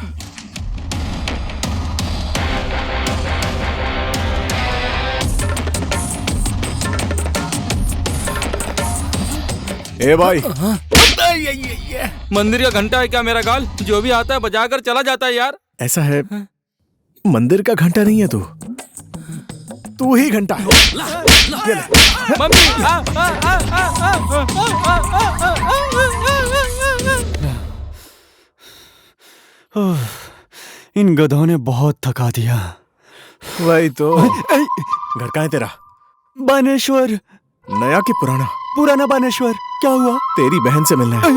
ए भाई, मंदिर का घंटा है क्या मेरा गाल? जो भी आता है बजाकर चला जाता है यार। ऐसा है, मंदिर का घंटा नहीं है तू ही घंटा है। ये ले। मम्मी। इन गधों ने बहुत थका दिया। वही तो। घर कहाँ है तेरा? बानेश्वर। नया कि पुराना? पुराना बानेश्वर। क्या हुआ? तेरी बहन से मिलना है।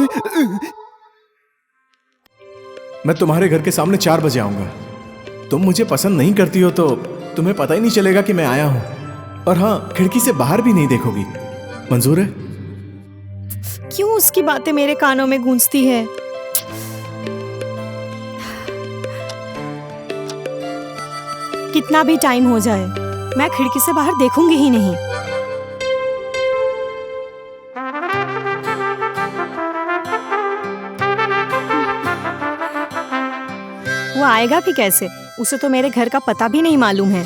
मैं तुम्हारे घर के सामने 4 बजे आऊंगा। तुम मुझे पसंद नहीं करती हो तो तुम्हें पता ही नहीं चलेगा कि मैं आया हूं। और हाँ, खिड़की से बाहर भी नहीं देखोगी। मंजूर है? क्यों उसकी बातें मेरे कानों में गूंजती है? कितना भी टाइम हो जाए, मैं खिड़की से बाहर देखूंगी ही नहीं। वो आएगा भी कैसे? उसे तो मेरे घर का पता भी नहीं मालूम है।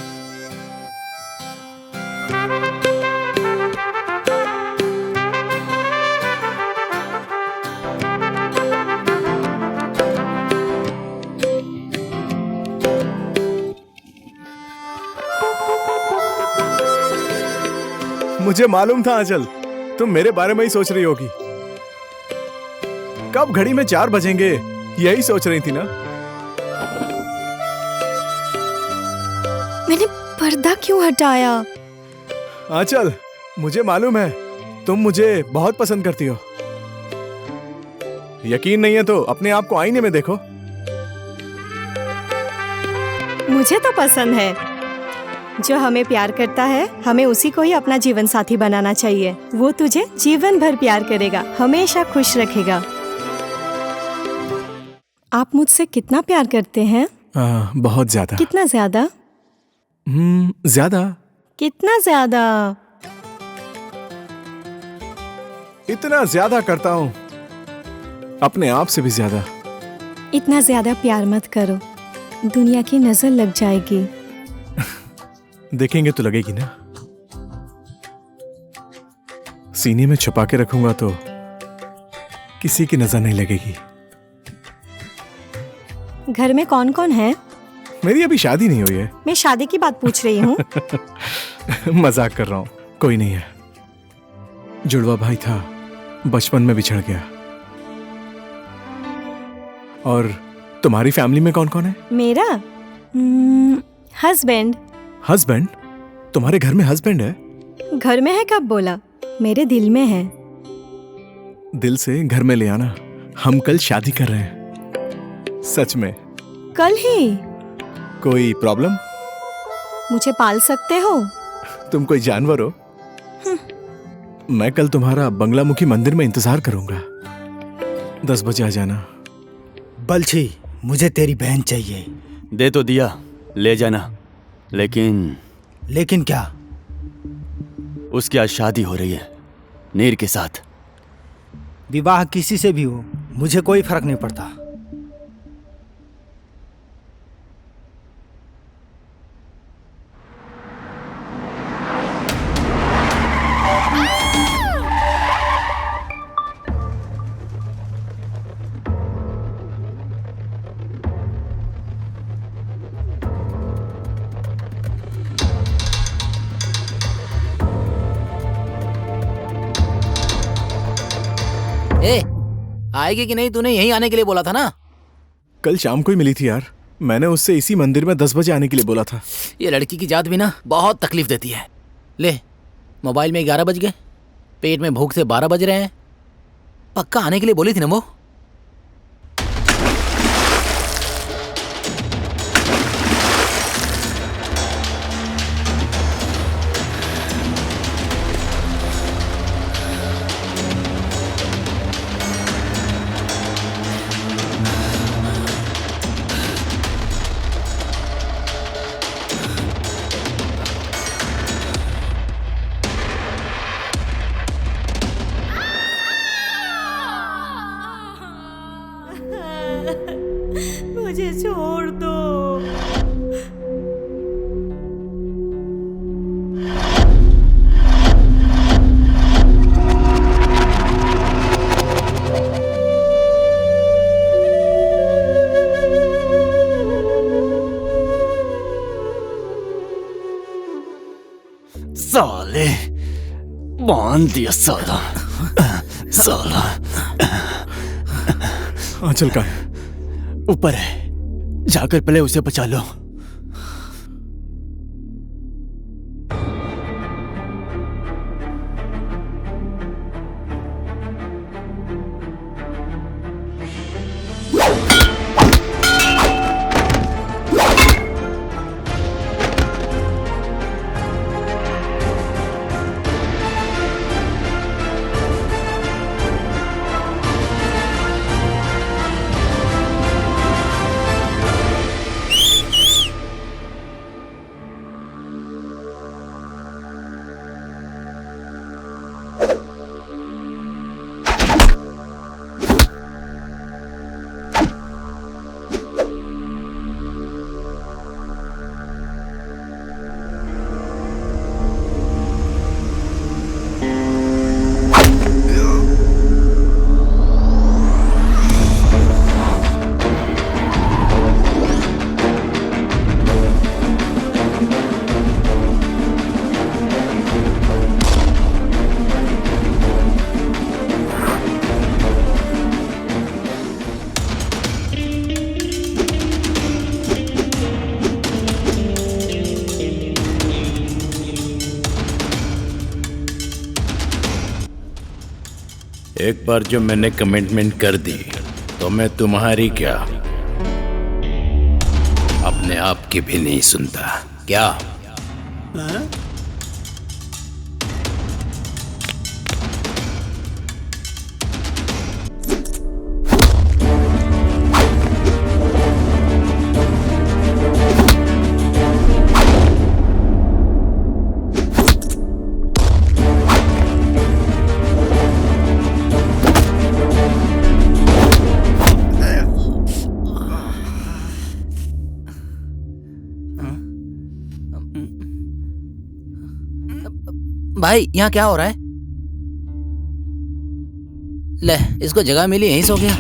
मुझे मालूम था आंचल, तुम मेरे बारे में ही सोच रही होगी। कब घड़ी में 4 बजेंगे यही सोच रही थी ना? मैंने पर्दा क्यों हटाया? आंचल, मुझे मालूम है तुम मुझे बहुत पसंद करती हो। यकीन नहीं है तो अपने आप को आईने में देखो। मुझे तो पसंद है। जो हमें प्यार करता है हमें उसी को ही अपना जीवन साथी बनाना चाहिए। वो तुझे जीवन भर प्यार करेगा, हमेशा खुश रखेगा। आप मुझसे कितना प्यार करते हैं? बहुत ज्यादा। कितना ज्यादा? ज्यादा। कितना ज्यादा? इतना ज्यादा करता हूँ, अपने आप से भी ज्यादा। इतना ज्यादा प्यार मत करो, दुनिया की नजर लग जाएगी। देखेंगे तो लगेगी ना। सीने में छुपा के रखूंगा तो किसी की नजर नहीं लगेगी। घर में कौन कौन है? मेरी अभी शादी नहीं हुई है। मैं शादी की बात पूछ रही हूँ। मजाक कर रहा हूँ, कोई नहीं है। जुड़वा भाई था, बचपन में बिछड़ गया। और तुम्हारी फैमिली में कौन कौन है? मेरा हस्बैंड। हस्बैंड? तुम्हारे घर में हस्बैंड है? घर में है कब बोला? मेरे दिल में है। दिल से घर में ले आना, हम कल शादी कर रहे हैं। सच में। कल ही? कोई प्रॉब्लम? मुझे पाल सकते हो? तुम कोई जानवर हो? मैं कल तुम्हारा बंगलामुखी मंदिर में इंतजार करूंगा। 10 बजे आ जाना। बलछी, मुझे तेरी बहन चाहिए। दे तो दिया, ले जाना। लेकिन क्या? उसकी आज शादी हो रही है नीर के साथ। विवाह किसी से भी हो, मुझे कोई फर्क नहीं पड़ता। आएगी कि नहीं? तूने यहीं आने के लिए बोला था ना। कल शाम को ही मिली थी यार। मैंने उससे इसी मंदिर में 10 बजे आने के लिए बोला था। ये लड़की की जात भी ना बहुत तकलीफ देती है। ले, मोबाइल में 11 बज गए, पेट में भूख से 12 बज रहे हैं। पक्का आने के लिए बोली थी ना वो। मुझे छोड़ दो। साले, बांध दिया साला। साला आंचल का है? ऊपर है, जाकर पहले उसे बचा लो। एक बार जो मैंने कमिटमेंट कर दी तो मैं तुम्हारी क्या अपने आप की भी नहीं सुनता क्या? भाई यहाँ क्या हो रहा है? ले, इसको जगह मिली यहीं सो गया।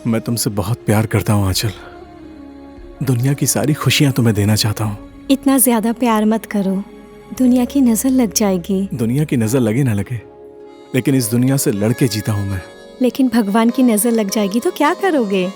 मैं तुमसे बहुत प्यार करता हूँ आंचल। दुनिया की सारी खुशियाँ तुम्हें देना चाहता हूँ। इतना ज्यादा प्यार मत करो, दुनिया की नजर लग जाएगी। दुनिया की नजर लगे ना लगे, लेकिन इस दुनिया से लड़के जीता हूँ मैं। लेकिन भगवान की नजर लग जाएगी तो क्या करोगे?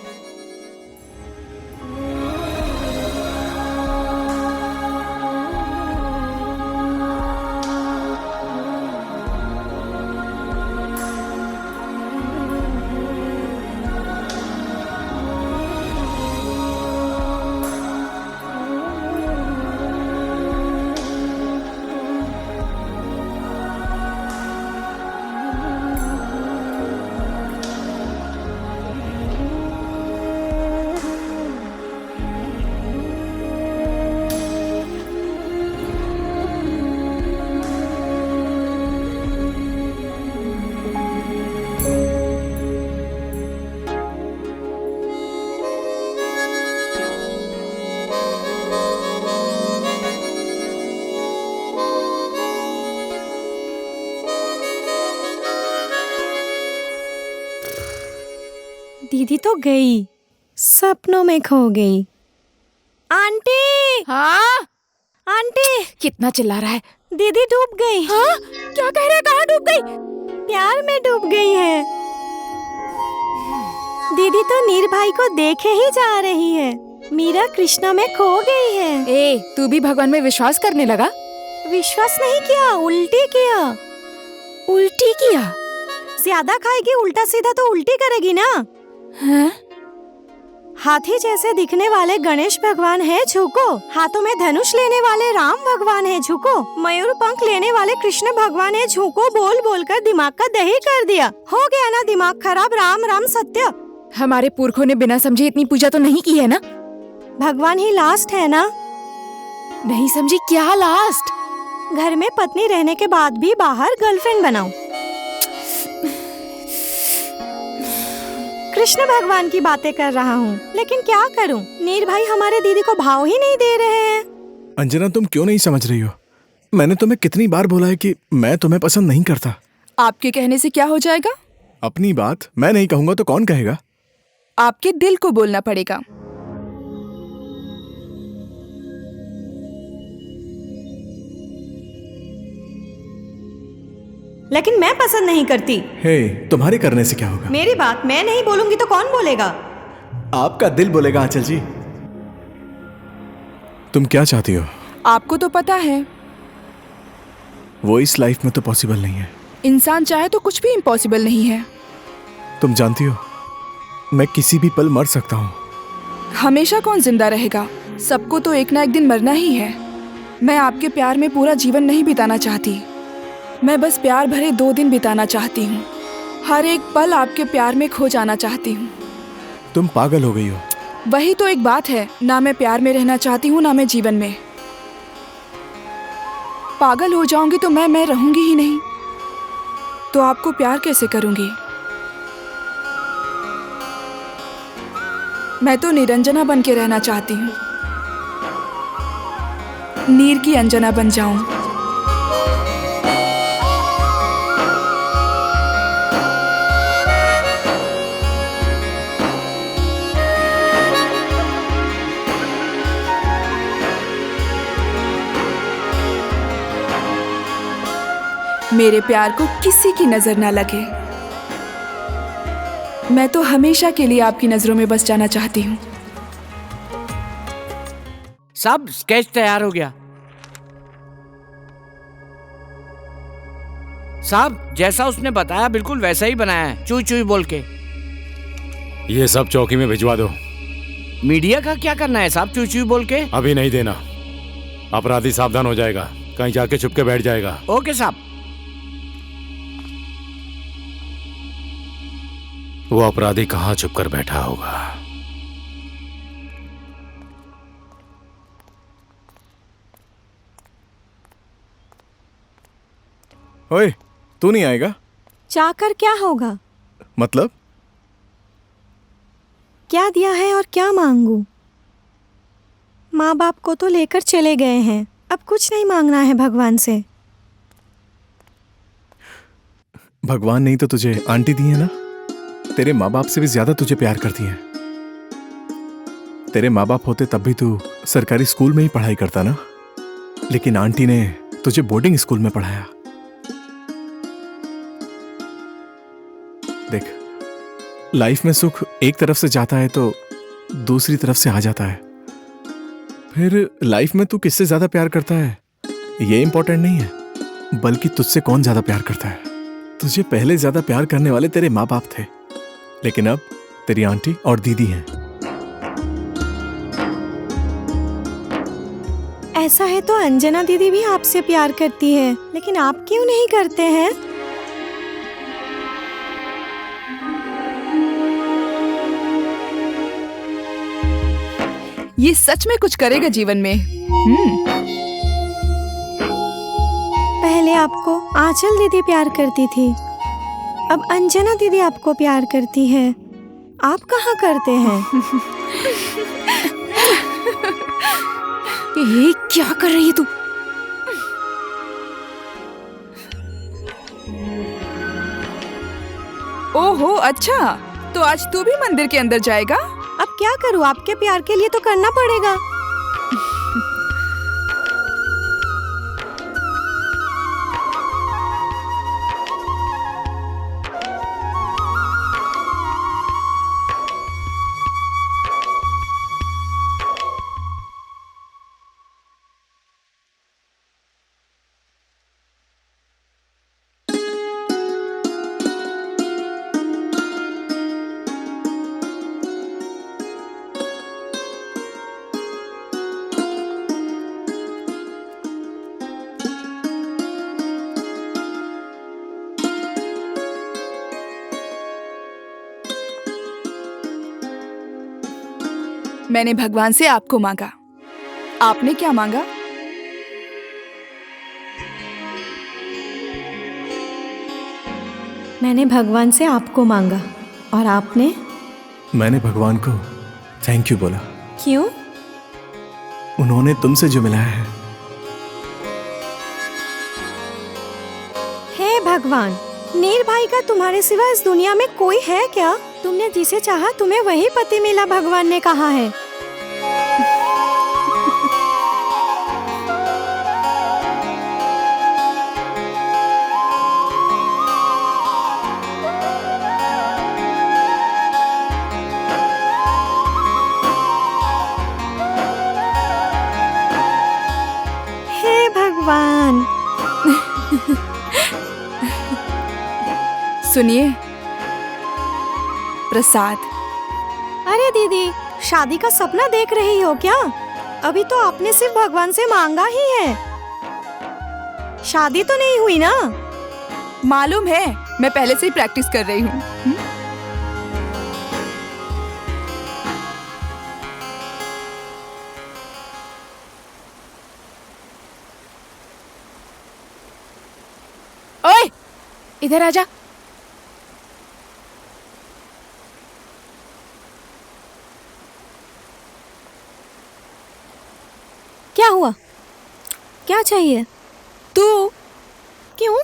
दीदी तो गई, सपनों में खो गई। आंटी, हाँ आंटी, कितना चिल्ला रहा है? दीदी डूब गई। हाँ क्या कह रहे हैं? कहाँ डूब गई? प्यार में डूब गई है। दीदी तो नीर भाई को देखे ही जा रही है। मीरा कृष्णा में खो गई है। ए, तू भी भगवान में विश्वास करने लगा? विश्वास नहीं किया, उल्टी किया। उल्टी किया? ज्यादा खाएगी उल्टा सीधा तो उल्टी करेगी ना। हाँ? हाथी जैसे दिखने वाले गणेश भगवान है झुको, हाथों में धनुष लेने वाले राम भगवान है झुको, मयूर पंख लेने वाले कृष्ण भगवान है झुको। बोल बोल कर दिमाग का दही कर दिया। हो गया ना दिमाग खराब। राम राम सत्य। हमारे पुरखों ने बिना समझे इतनी पूजा तो नहीं की है ना? भगवान ही लास्ट है ना। नहीं समझी क्या लास्ट? घर में पत्नी रहने के बाद भी बाहर गर्लफ्रेंड बनाओ। कृष्ण भगवान की बातें कर रहा हूँ, लेकिन क्या करूँ, नीर भाई हमारे दीदी को भाव ही नहीं दे रहे हैं। अंजना, तुम क्यों नहीं समझ रही हो? मैंने तुम्हें कितनी बार बोला है कि मैं तुम्हें पसंद नहीं करता। आपके कहने से क्या हो जाएगा? अपनी बात मैं नहीं कहूंगा तो कौन कहेगा? आपके दिल को बोलना पड़ेगा। लेकिन मैं पसंद नहीं करती। हे, तुम्हारे करने से क्या होगा? मेरी बात मैं नहीं बोलूंगी तो कौन बोलेगा? आपका दिल बोलेगा आंचल जी। तुम क्या चाहती हो? आपको तो पता है, वो इस लाइफ में तो पॉसिबल नहीं है। इंसान चाहे तो कुछ भी इम्पॉसिबल नहीं है। तुम जानती हो, मैं किसी भी पल मर सकता हूँ। हमेशा कौन जिंदा रहेगा? सबको तो एक ना एक दिन मरना ही है। मैं आपके प्यार में पूरा जीवन नहीं बिताना चाहती। मैं बस प्यार भरे 2 दिन बिताना चाहती हूँ। हर एक पल आपके प्यार में खो जाना चाहती हूँ। तुम पागल हो गई हो। वही तो एक बात है, ना मैं प्यार में रहना चाहती हूँ ना मैं जीवन में। पागल हो जाऊंगी तो मैं रहूंगी ही नहीं, तो आपको प्यार कैसे करूंगी? मैं तो निरंजना बन के रहना चाहती हूँ, नीर की अंजना बन जाऊं। मेरे प्यार को किसी की नजर ना लगे। मैं तो हमेशा के लिए आपकी नजरों में बस जाना चाहती हूँ। सब स्केच तैयार हो गया साहब, जैसा उसने बताया बिल्कुल वैसा ही बनाया है, चुई चुई बोल के। ये सब चौकी में भिजवा दो। मीडिया का क्या करना है साहब, चुई चुई बोल के? अभी नहीं देना, अपराधी सावधान हो जाएगा, कहीं जाके छुप के बैठ जाएगा। ओके साहब। वो अपराधी कहाँ छुप कर बैठा होगा? ओए, तू नहीं आएगा? चाहकर क्या होगा? मतलब? क्या दिया है और क्या मांगू? माँ बाप को तो लेकर चले गए हैं, अब कुछ नहीं मांगना है भगवान से। भगवान नहीं तो तुझे आंटी दी है ना? तेरे माँ बाप से भी ज्यादा तुझे प्यार करती है। तेरे माँ बाप होते तब भी तू सरकारी स्कूल में ही पढ़ाई करता ना, लेकिन आंटी ने तुझे बोर्डिंग स्कूल में पढ़ाया। देख, लाइफ में सुख एक तरफ से जाता है तो दूसरी तरफ से आ जाता है। फिर लाइफ में तू किससे ज्यादा प्यार करता है ये इंपॉर्टेंट नहीं है, बल्कि तुझसे कौन ज्यादा प्यार करता है। तुझे पहले ज्यादा प्यार करने वाले तेरे माँ बाप थे, लेकिन अब तेरी आंटी और दीदी हैं। ऐसा है तो अंजना दीदी भी आपसे प्यार करती है, लेकिन आप क्यों नहीं करते हैं? ये सच में कुछ करेगा जीवन में। पहले आपको आंचल दीदी प्यार करती थी, अब अंजना दीदी आपको प्यार करती है। आप कहाँ करते हैं? ये क्या कर रही है तू? ओहो अच्छा, तो आज तू भी मंदिर के अंदर जाएगा? अब क्या करूँ, आपके प्यार के लिए तो करना पड़ेगा। मैंने भगवान से आपको मांगा, आपने क्या मांगा? मैंने भगवान से आपको मांगा और आपने? मैंने भगवान को थैंक यू बोला। क्यों? उन्होंने तुमसे जो मिलाया है। हे भगवान, नीर भाई का तुम्हारे सिवा इस दुनिया में कोई है क्या? तुमने जिसे चाहा तुम्हें वही पति मिला, भगवान ने कहा है। हे भगवान। सुनिए, प्रसाद। अरे दीदी, शादी का सपना देख रही हो क्या? अभी तो आपने सिर्फ भगवान से मांगा ही है, शादी तो नहीं हुई ना? मालूम है, मैं पहले से ही प्रैक्टिस कर रही हूँ। ओए, इधर आजा। क्या हुआ? क्या चाहिए? तू क्यों?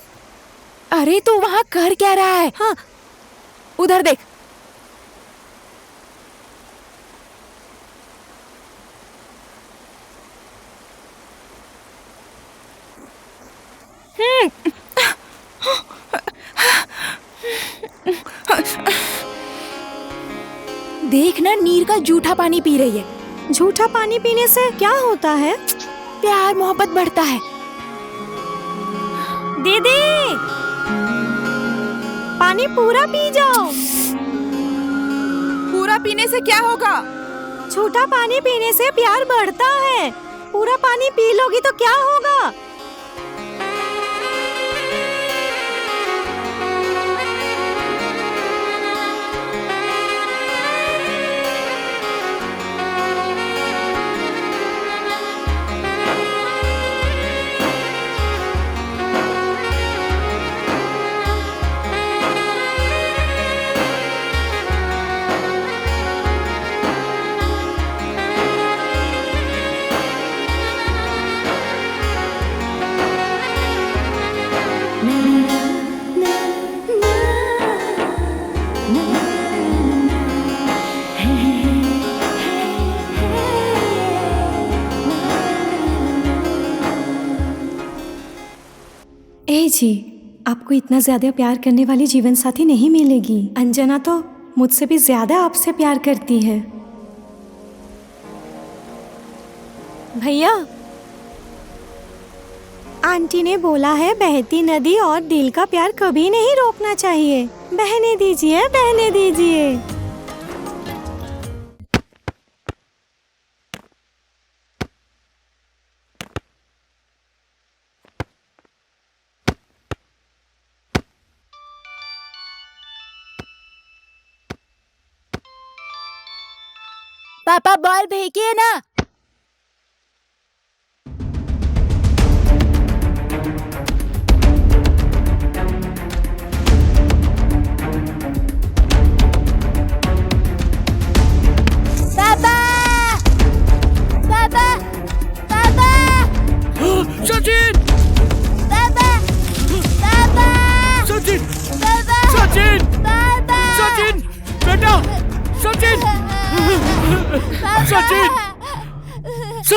अरे तू वहाँ कर क्या रहा है? हाँ, उधर देख। देखना, नीर का जूठा पानी पी रही है। झूठा पानी पीने से क्या होता है? प्यार मोहब्बत बढ़ता है। दीदी, पानी पूरा पी जाओ। पूरा पीने से क्या होगा? झूठा पानी पीने से प्यार बढ़ता है। पूरा पानी पी लोगी तो क्या होगा? ए जी, आपको इतना ज्यादा प्यार करने वाली जीवन साथी नहीं मिलेगी। अंजना तो मुझसे भी ज्यादा आपसे प्यार करती है। भैया, आंटी ने बोला है बहती नदी और दिल का प्यार कभी नहीं रोकना चाहिए। बहने दीजिए, बहने दीजिए। पापा बॉल फेंकिए ना। पापा, पापा, पापा, सचिन! पापा, पापा, सचिन! पापा, सचिन! पापा, सचिन! बेटा!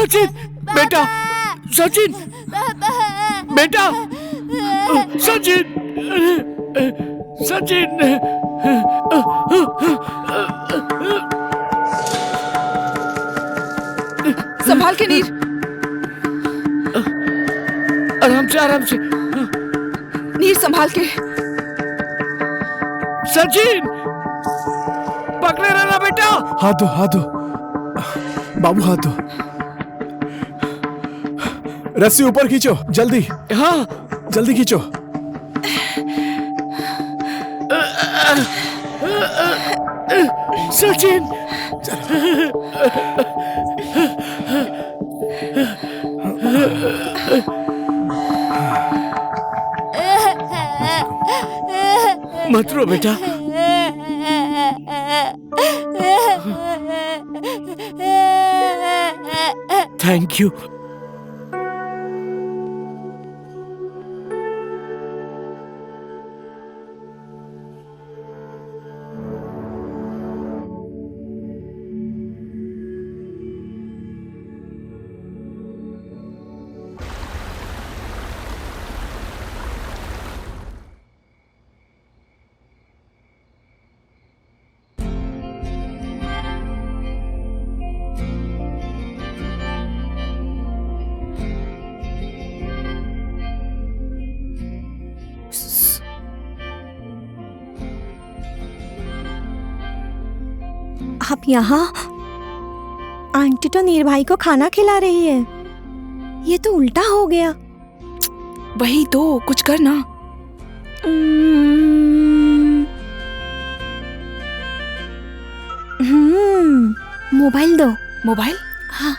सचिन बेटा, सचिन बेटा, सचिन, सचिन। संभाल के नीर। आराम से, आराम से। नीर संभाल के। सचिन पकड़े रहना बेटा। हाथ दो, हाथ दो बाबू, हाथ दो। रस्सी ऊपर खींचो, जल्दी। हाँ जल्दी खींचो। सचिन। मत रो बेटा। Thank you. आप यहाँ? आंटी तो नीर भाई को खाना खिला रही है। ये तो उल्टा हो गया। वही तो, कुछ कर ना। मोबाइल दो। मोबाइल? हाँ।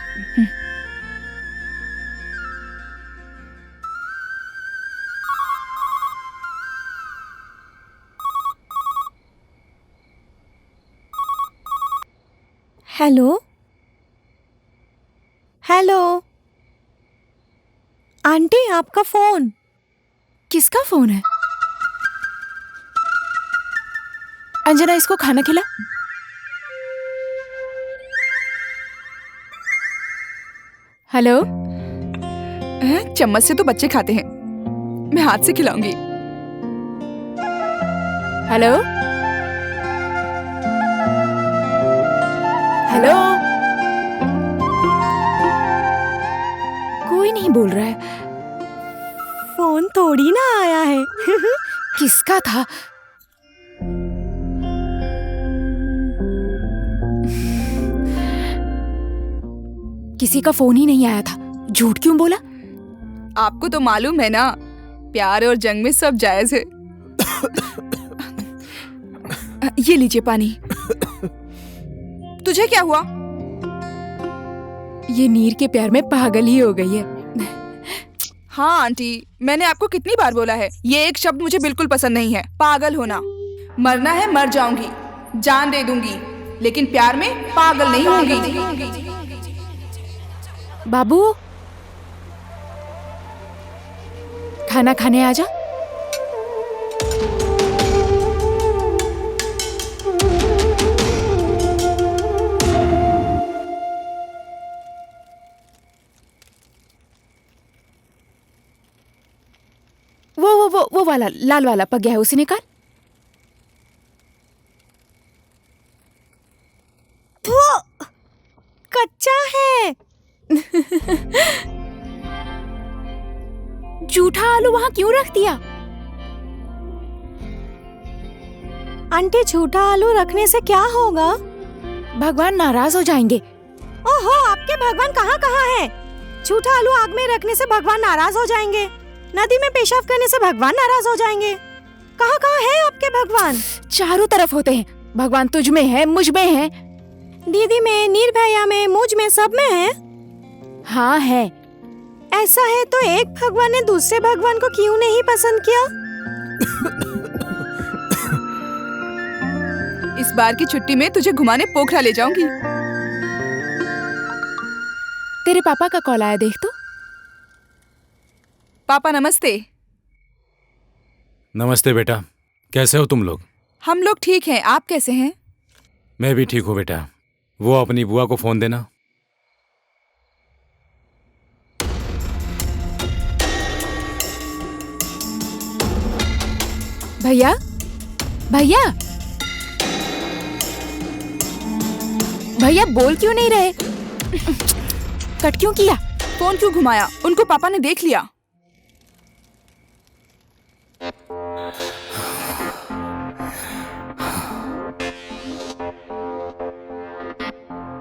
हेलो, हेलो आंटी, आपका फोन। किसका फोन है? अंजना, इसको खाना खिला। हेलो। चम्मच से तो बच्चे खाते हैं, मैं हाथ से खिलाऊंगी। Hello, hello. कोई नहीं बोल रहा है। फोन थोड़ी ना आया है। किसका था? किसी का फोन ही नहीं आया था। झूठ क्यों बोला? आपको तो मालूम है ना, प्यार और जंग में सब जायज है। ये लीजिए पानी। तुझे क्या हुआ? ये नीर के प्यार में पागल ही हो गई है। हाँ आंटी, मैंने आपको कितनी बार बोला है, ये एक शब्द मुझे बिल्कुल पसंद नहीं है, पागल होना। मरना है मर जाऊंगी, जान दे दूंगी, लेकिन प्यार में पागल नहीं होंगी। बाबू, खाना खाने आजा। वो वाला लाल वाला पक गया है, उसे निकाल। वो कच्चा है। जूठा आलू वहां क्यों रख दिया? आंटी, झूठा आलू रखने से क्या होगा? भगवान नाराज हो जाएंगे। ओहो, आपके भगवान कहाँ कहाँ हैं? झूठा आलू आग में रखने से भगवान नाराज हो जाएंगे, नदी में पेशाब करने से भगवान नाराज हो जाएंगे। कहाँ कहाँ है आपके भगवान? चारों तरफ होते हैं भगवान। तुझ में है, मुझ में है, दीदी में, नीर भैया में, मुझ में, सब में है। हाँ है। ऐसा है तो एक भगवान ने दूसरे भगवान को क्यों नहीं पसंद किया? इस बार की छुट्टी में तुझे घुमाने पोखरा ले जाऊंगी। तेरे पापा का कॉल आया, देख तो। पापा नमस्ते। नमस्ते बेटा, कैसे हो तुम लोग? हम लोग ठीक हैं, आप कैसे हैं? मैं भी ठीक हूँ बेटा। वो अपनी बुआ को फोन देना। भैया भैया भैया बोल क्यों नहीं रहे? कट क्यों किया? फोन क्यों घुमाया? उनको पापा ने देख लिया।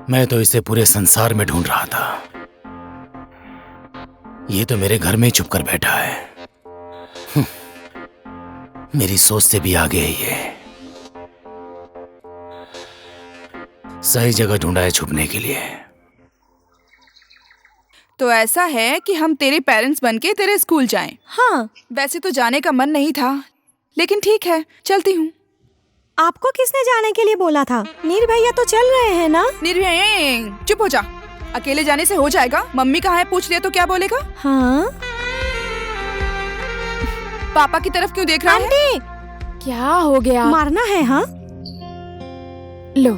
मैं तो इसे पूरे संसार में ढूंढ रहा था। ये तो मेरे घर में ही छुप कर बैठा है। मेरी सोच से भी आगे है ये। सही जगह ढूंढा है छुपने के लिए। तो ऐसा है कि हम तेरे पेरेंट्स बनके तेरे स्कूल जाएं। हाँ, वैसे तो जाने का मन नहीं था, लेकिन ठीक है, चलती हूँ। आपको किसने जाने के लिए बोला था? नीर भैया तो चल रहे हैं ना? निर्भय, चुप हो जा। अकेले जाने से हो जाएगा? मम्मी कहाँ है पूछ लिया तो क्या बोलेगा? हाँ, पापा की तरफ क्यों देख रहा है? आंटी क्या हो गया? मारना है? हाँ, लो,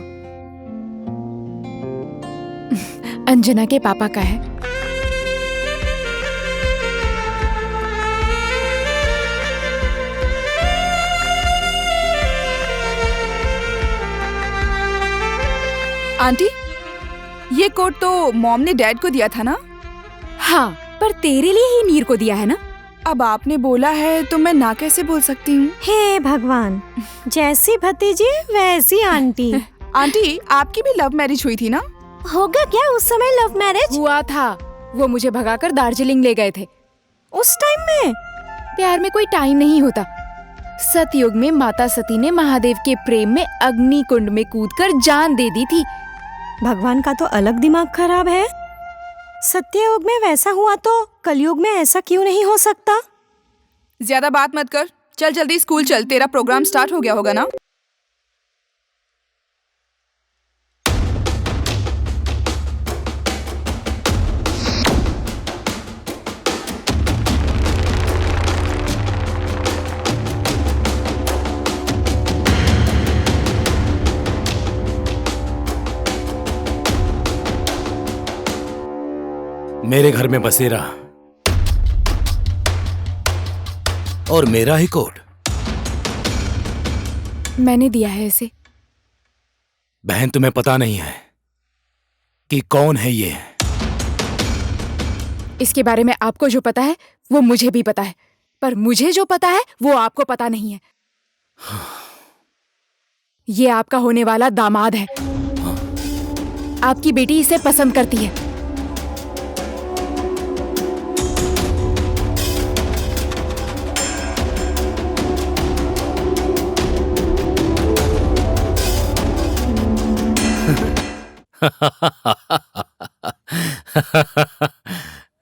अंजना के पापा का है। आंटी, ये कोट तो मॉम ने डैड को दिया था ना? हाँ, पर तेरे लिए ही नीर को दिया है ना? अब आपने बोला है तो मैं ना कैसे बोल सकती हूँ? हे भगवान, जैसी भतीजी वैसी आंटी। आंटी, आपकी भी लव मैरिज हुई थी ना? होगा क्या उस समय लव मैरिज? हुआ था। वो मुझे भगाकर दार्जिलिंग ले गए थे। उस टाइम में? प्यार में कोई टाइम नहीं होता। सतयुग में माता सती ने महादेव के प्रेम में अग्नि कुंड में कूदकर जान दे दी थी। भगवान का तो अलग दिमाग खराब है। सत्ययुग में वैसा हुआ तो कलयुग में ऐसा क्यों नहीं हो सकता? ज्यादा बात मत कर, चल जल्दी स्कूल चल। तेरा प्रोग्राम स्टार्ट हो गया होगा ना? मेरे घर में बसेरा और मेरा ही कोट। मैंने दिया है इसे। बहन, तुम्हें पता नहीं है कि कौन है ये? इसके बारे में आपको जो पता है वो मुझे भी पता है, पर मुझे जो पता है वो आपको पता नहीं है। ये आपका होने वाला दामाद है। आपकी बेटी इसे पसंद करती है।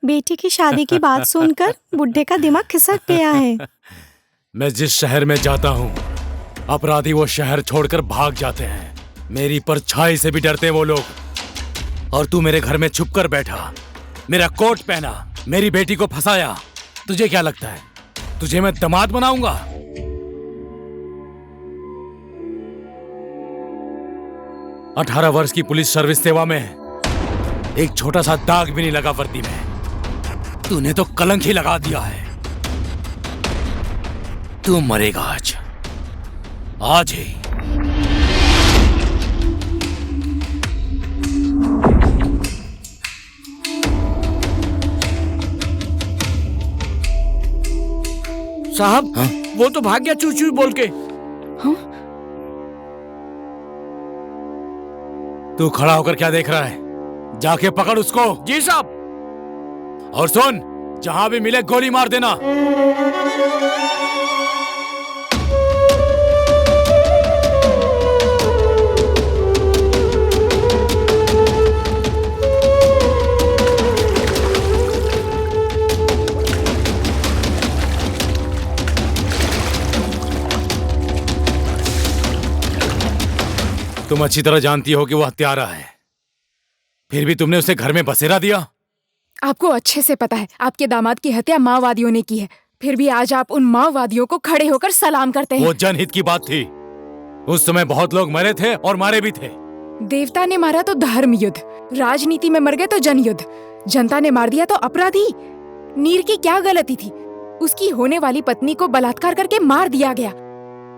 बेटी की शादी की बात सुनकर बुड्ढे का दिमाग खिसक गया है। मैं जिस शहर में जाता हूँ, अपराधी वो शहर छोड़कर भाग जाते हैं। मेरी परछाई से भी डरते हैं वो लोग। और तू मेरे घर में छुप कर बैठा, मेरा कोट पहना, मेरी बेटी को फंसाया। तुझे क्या लगता है तुझे मैं दामाद बनाऊंगा? अठारह वर्ष की पुलिस सर्विस सेवा में एक छोटा सा दाग भी नहीं लगा वर्दी में। तूने तो कलंक ही लगा दिया है। तू मरेगा आज, आज ही। साहब, हाँ? वो तो भाग गया चू चू बोल के। तू खड़ा होकर क्या देख रहा है? जाके पकड़ उसको। जी साहब। और सुन, जहां भी मिले गोली मार देना। तुम अच्छी तरह जानती हो कि वो हत्यारा है, फिर भी तुमने उसे घर में बसेरा दिया। आपको अच्छे से पता है आपके दामाद की हत्या माओवादियों ने की है, फिर भी आज आप उन माओवादियों को खड़े होकर सलाम करते हैं। वो जनहित की बात थी। उस समय बहुत लोग मरे थे और मारे भी थे। देवता ने मारा तो धर्म युद्ध, राजनीति में मर गए तो जन युद्ध, जनता ने मार दिया तो अपराधी। नीर की क्या गलती थी? उसकी होने वाली पत्नी को बलात्कार करके मार दिया गया।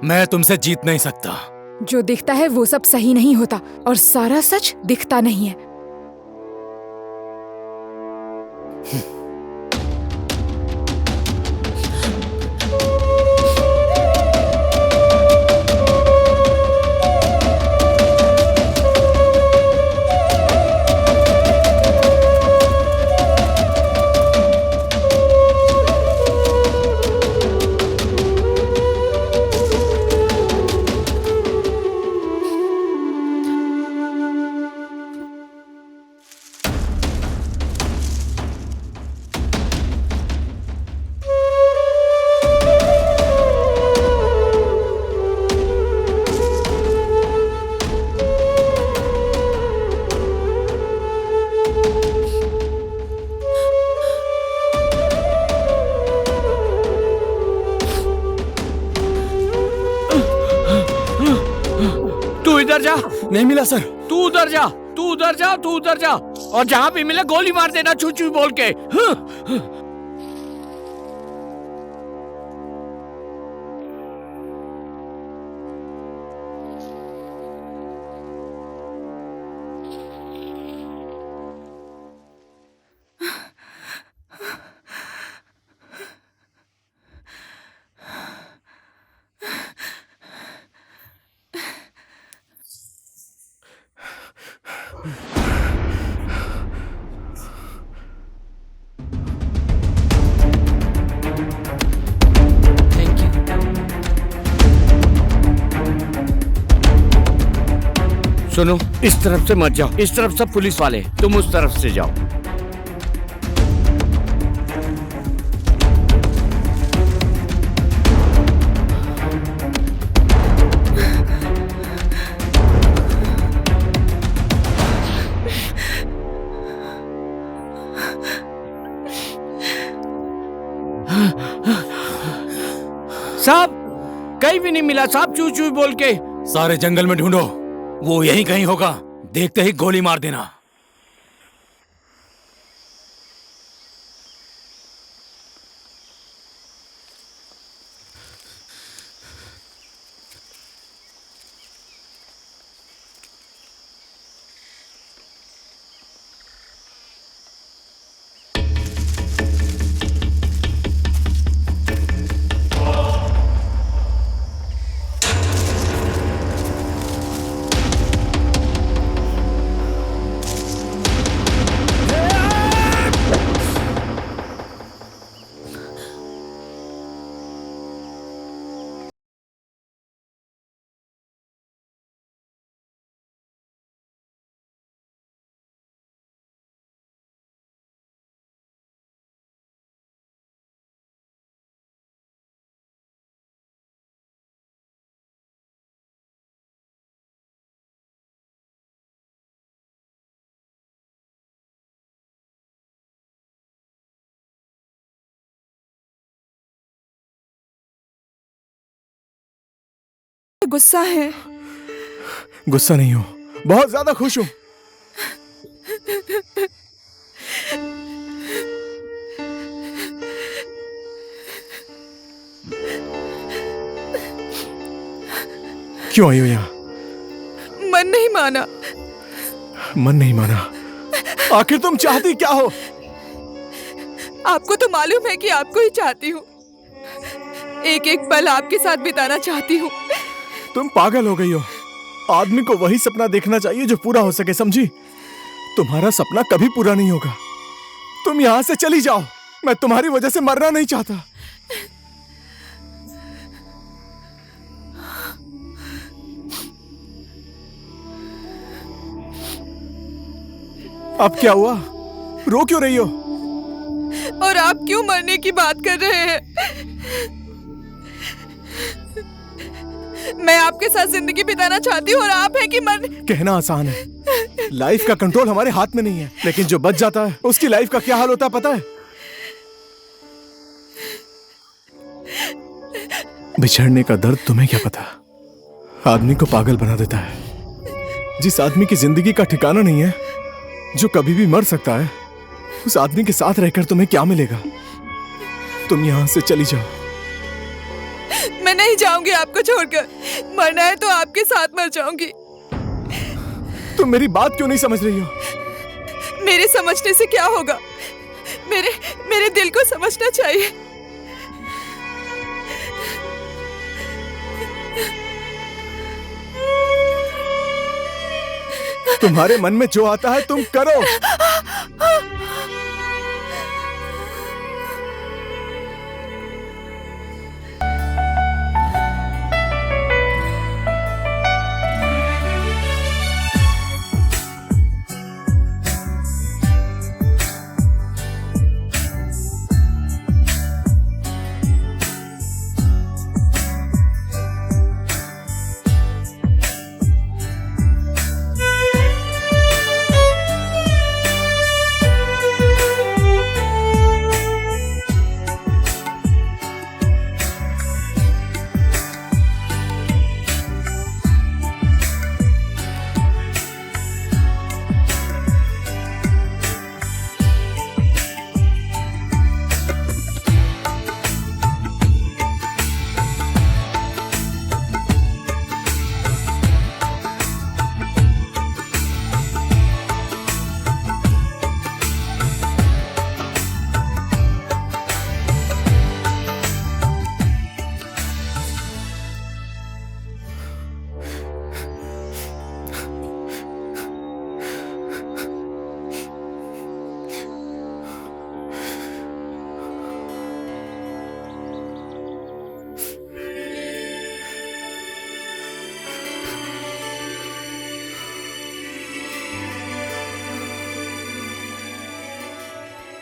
मैं तुमसे जीत नहीं सकता। जो दिखता है वो सब सही नहीं होता और सारा सच दिखता नहीं है। इधर जा। नहीं मिला सर। तू उधर जा, तू उधर जा, तू उधर जा, और जहां भी मिले गोली मार देना चू चू बोल के। सुनो, इस तरफ से मत जाओ, इस तरफ सब पुलिस वाले, तुम उस तरफ से जाओ। साहब, कहीं भी नहीं मिला साहब, चू चू बोल के। सारे जंगल में ढूंढो, वो यहीं कहीं होगा, देखते ही गोली मार देना। गुस्सा है? गुस्सा नहीं हो, बहुत ज्यादा खुश हूं। क्यों आई हो यहाँ? मन नहीं माना। मन नहीं माना? आखिर तुम चाहती क्या हो? आपको तो मालूम है कि आपको ही चाहती हूँ, एक एक पल आपके साथ बिताना चाहती हूँ। तुम पागल हो गई हो। आदमी को वही सपना देखना चाहिए जो पूरा हो सके, समझी? तुम्हारा सपना कभी पूरा नहीं होगा। तुम यहां से चली जाओ, मैं तुम्हारी वजह से मरना नहीं चाहता। अब क्या हुआ? रो क्यों रही हो? और आप क्यों मरने की बात कर रहे हैं? मैं आपके साथ जिंदगी बिताना चाहती हूँ और आप है कि मर। कहना आसान है, लाइफ का कंट्रोल हमारे हाथ में नहीं है, लेकिन जो बच जाता है उसकी लाइफ का क्या हाल होता है पता है? बिछड़ने का दर्द तुम्हें क्या पता, आदमी को पागल बना देता है। जिस आदमी की जिंदगी का ठिकाना नहीं है, जो कभी भी मर सकता है, उस आदमी के साथ रहकर तुम्हें क्या मिलेगा? तुम यहां से चली जाओ। मैं नहीं जाऊंगी आपको छोड़कर। मरना है तो आपके साथ मर जाऊंगी। तुम मेरी बात क्यों नहीं समझ रही हो? मेरे समझने से क्या होगा? मेरे दिल को समझना चाहिए। तुम्हारे मन में जो आता है तुम करो।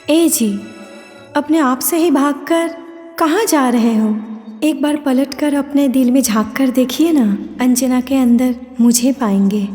ए जी, अपने आप से ही भागकर कहाँ जा रहे हो? एक बार पलटकर अपने दिल में झांक कर देखिए ना, अंजना के अंदर मुझे पाएंगे।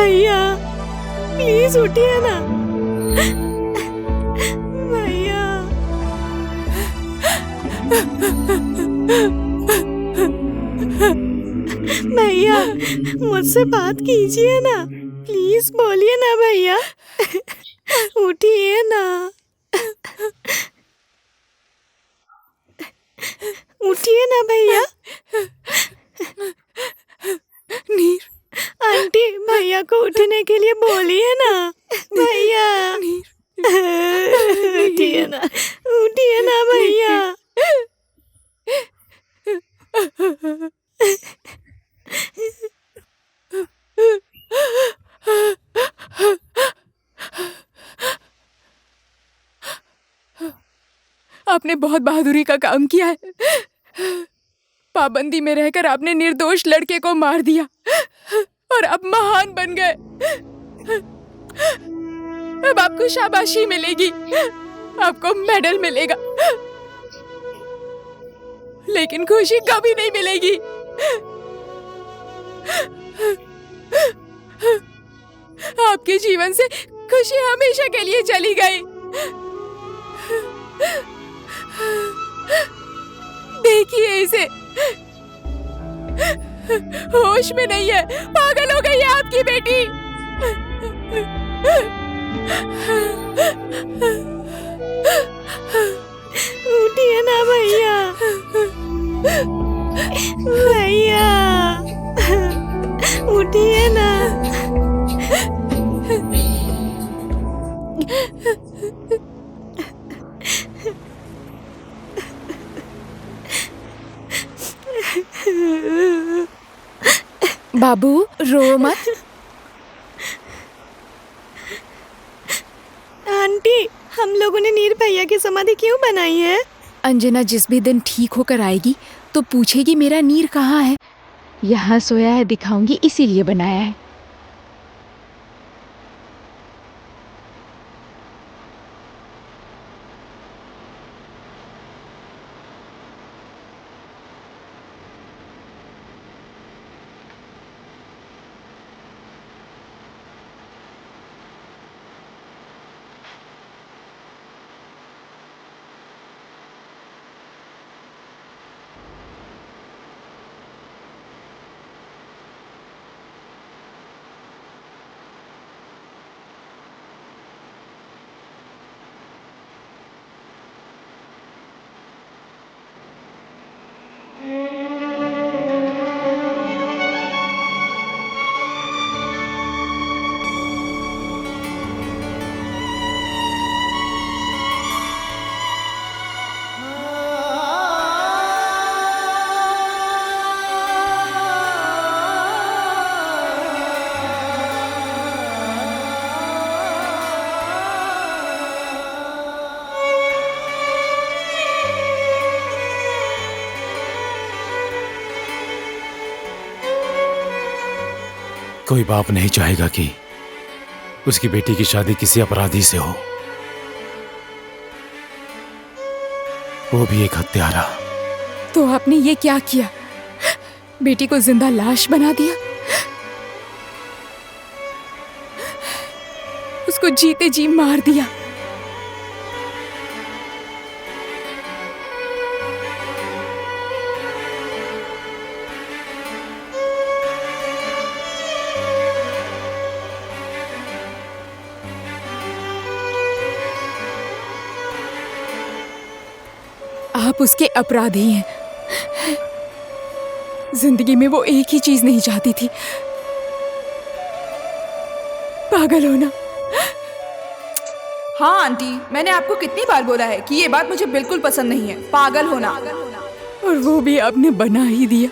भैया प्लीज उठिए ना भैया। भैया मुझसे बात कीजिए ना, प्लीज बोलिए ना भैया। उठिए ना, उठिए ना भैया। नीर, आंटी भैया को उठने के लिए बोलिए ना भैया। उठिए ना, उठिए ना भैया। आपने बहुत बहादुरी का काम किया है। पाबंदी में रहकर आपने निर्दोष लड़के को मार दिया और अब महान बन गए। अब आपको शाबाशी मिलेगी, आपको मेडल मिलेगा, लेकिन खुशी कभी नहीं मिलेगी। आपके जीवन से खुशी हमेशा के लिए चली गई। देखिए इसे, होश में नहीं है, पागल हो गई है आपकी बेटी। उठिए ना भैया, भैया उठिए ना। बाबू रो मत। आंटी हम लोगों ने नीर भैया की समाधि क्यों बनाई है? अंजना जिस भी दिन ठीक होकर आएगी तो पूछेगी मेरा नीर कहाँ है। यहाँ सोया है दिखाऊंगी, इसीलिए बनाया है। कोई बाप नहीं चाहेगा कि उसकी बेटी की शादी किसी अपराधी से हो, वो भी एक हत्यारा। तो आपने ये क्या किया? बेटी को जिंदा लाश बना दिया, उसको जीते जी मार दिया। आप उसके अपराधी हैं। जिंदगी में वो एक ही चीज नहीं चाहती थी, पागल होना। हाँ आंटी, मैंने आपको कितनी बार बोला है कि ये बात मुझे बिल्कुल पसंद नहीं है, पागल होना। और वो भी आपने बना ही दिया।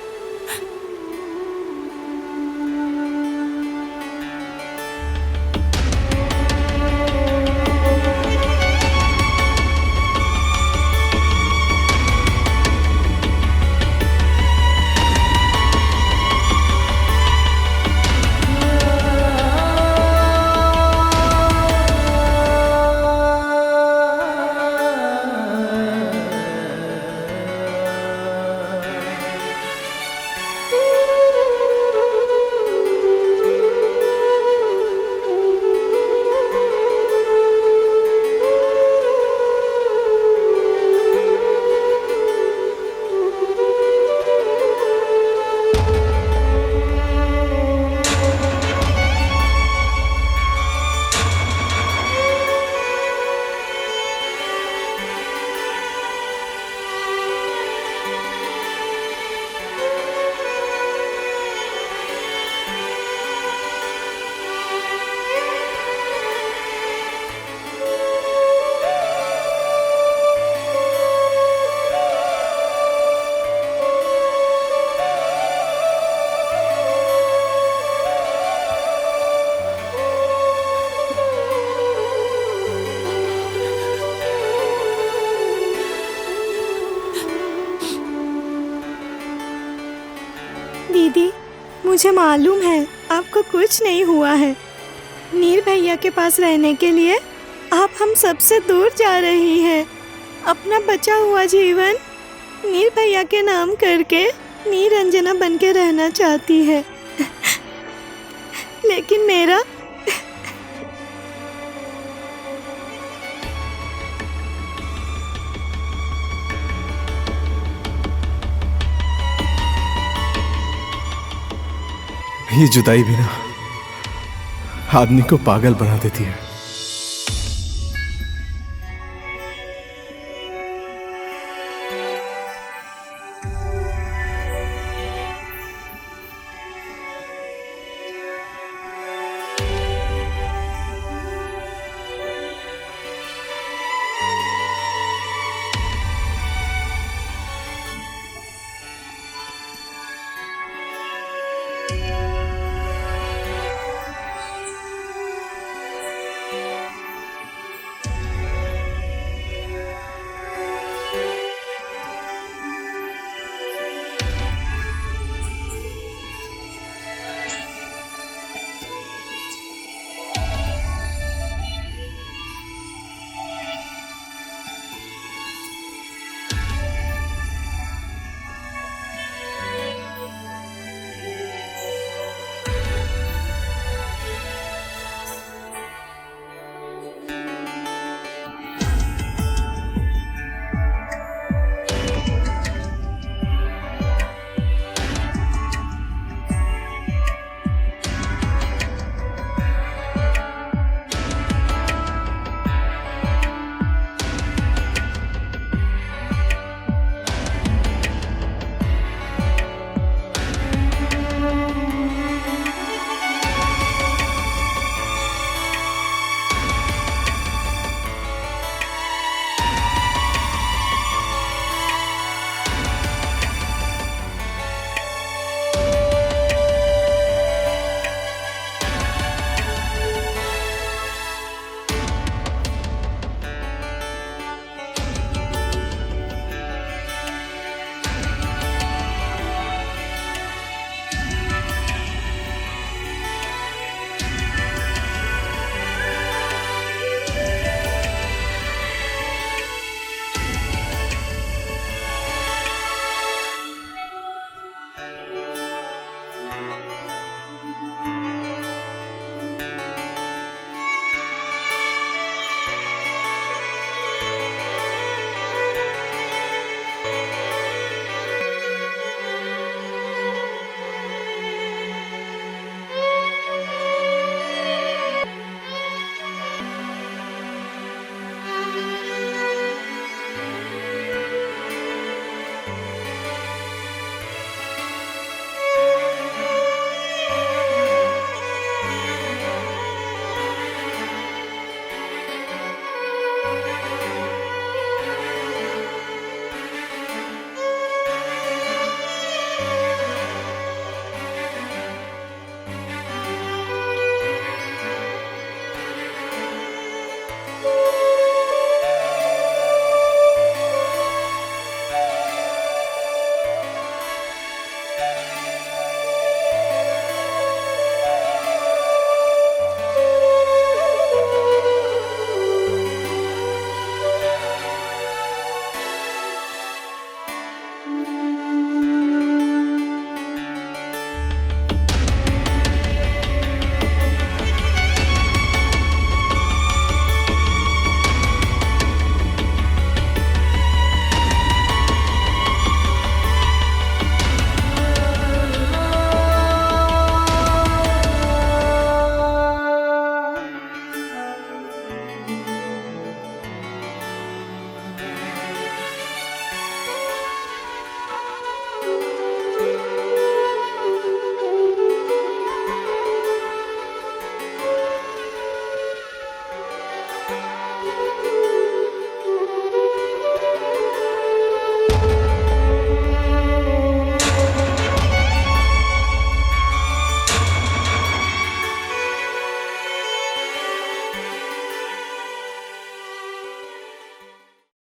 मुझे मालूम है आपको कुछ नहीं हुआ है। नीर भैया के पास रहने के लिए आप हम सबसे दूर जा रही हैं। अपना बचा हुआ जीवन नीर भैया के नाम करके नीरंजना बन के रहना चाहती है। लेकिन मेरा ये जुदाई भी ना आदमी को पागल बना देती है।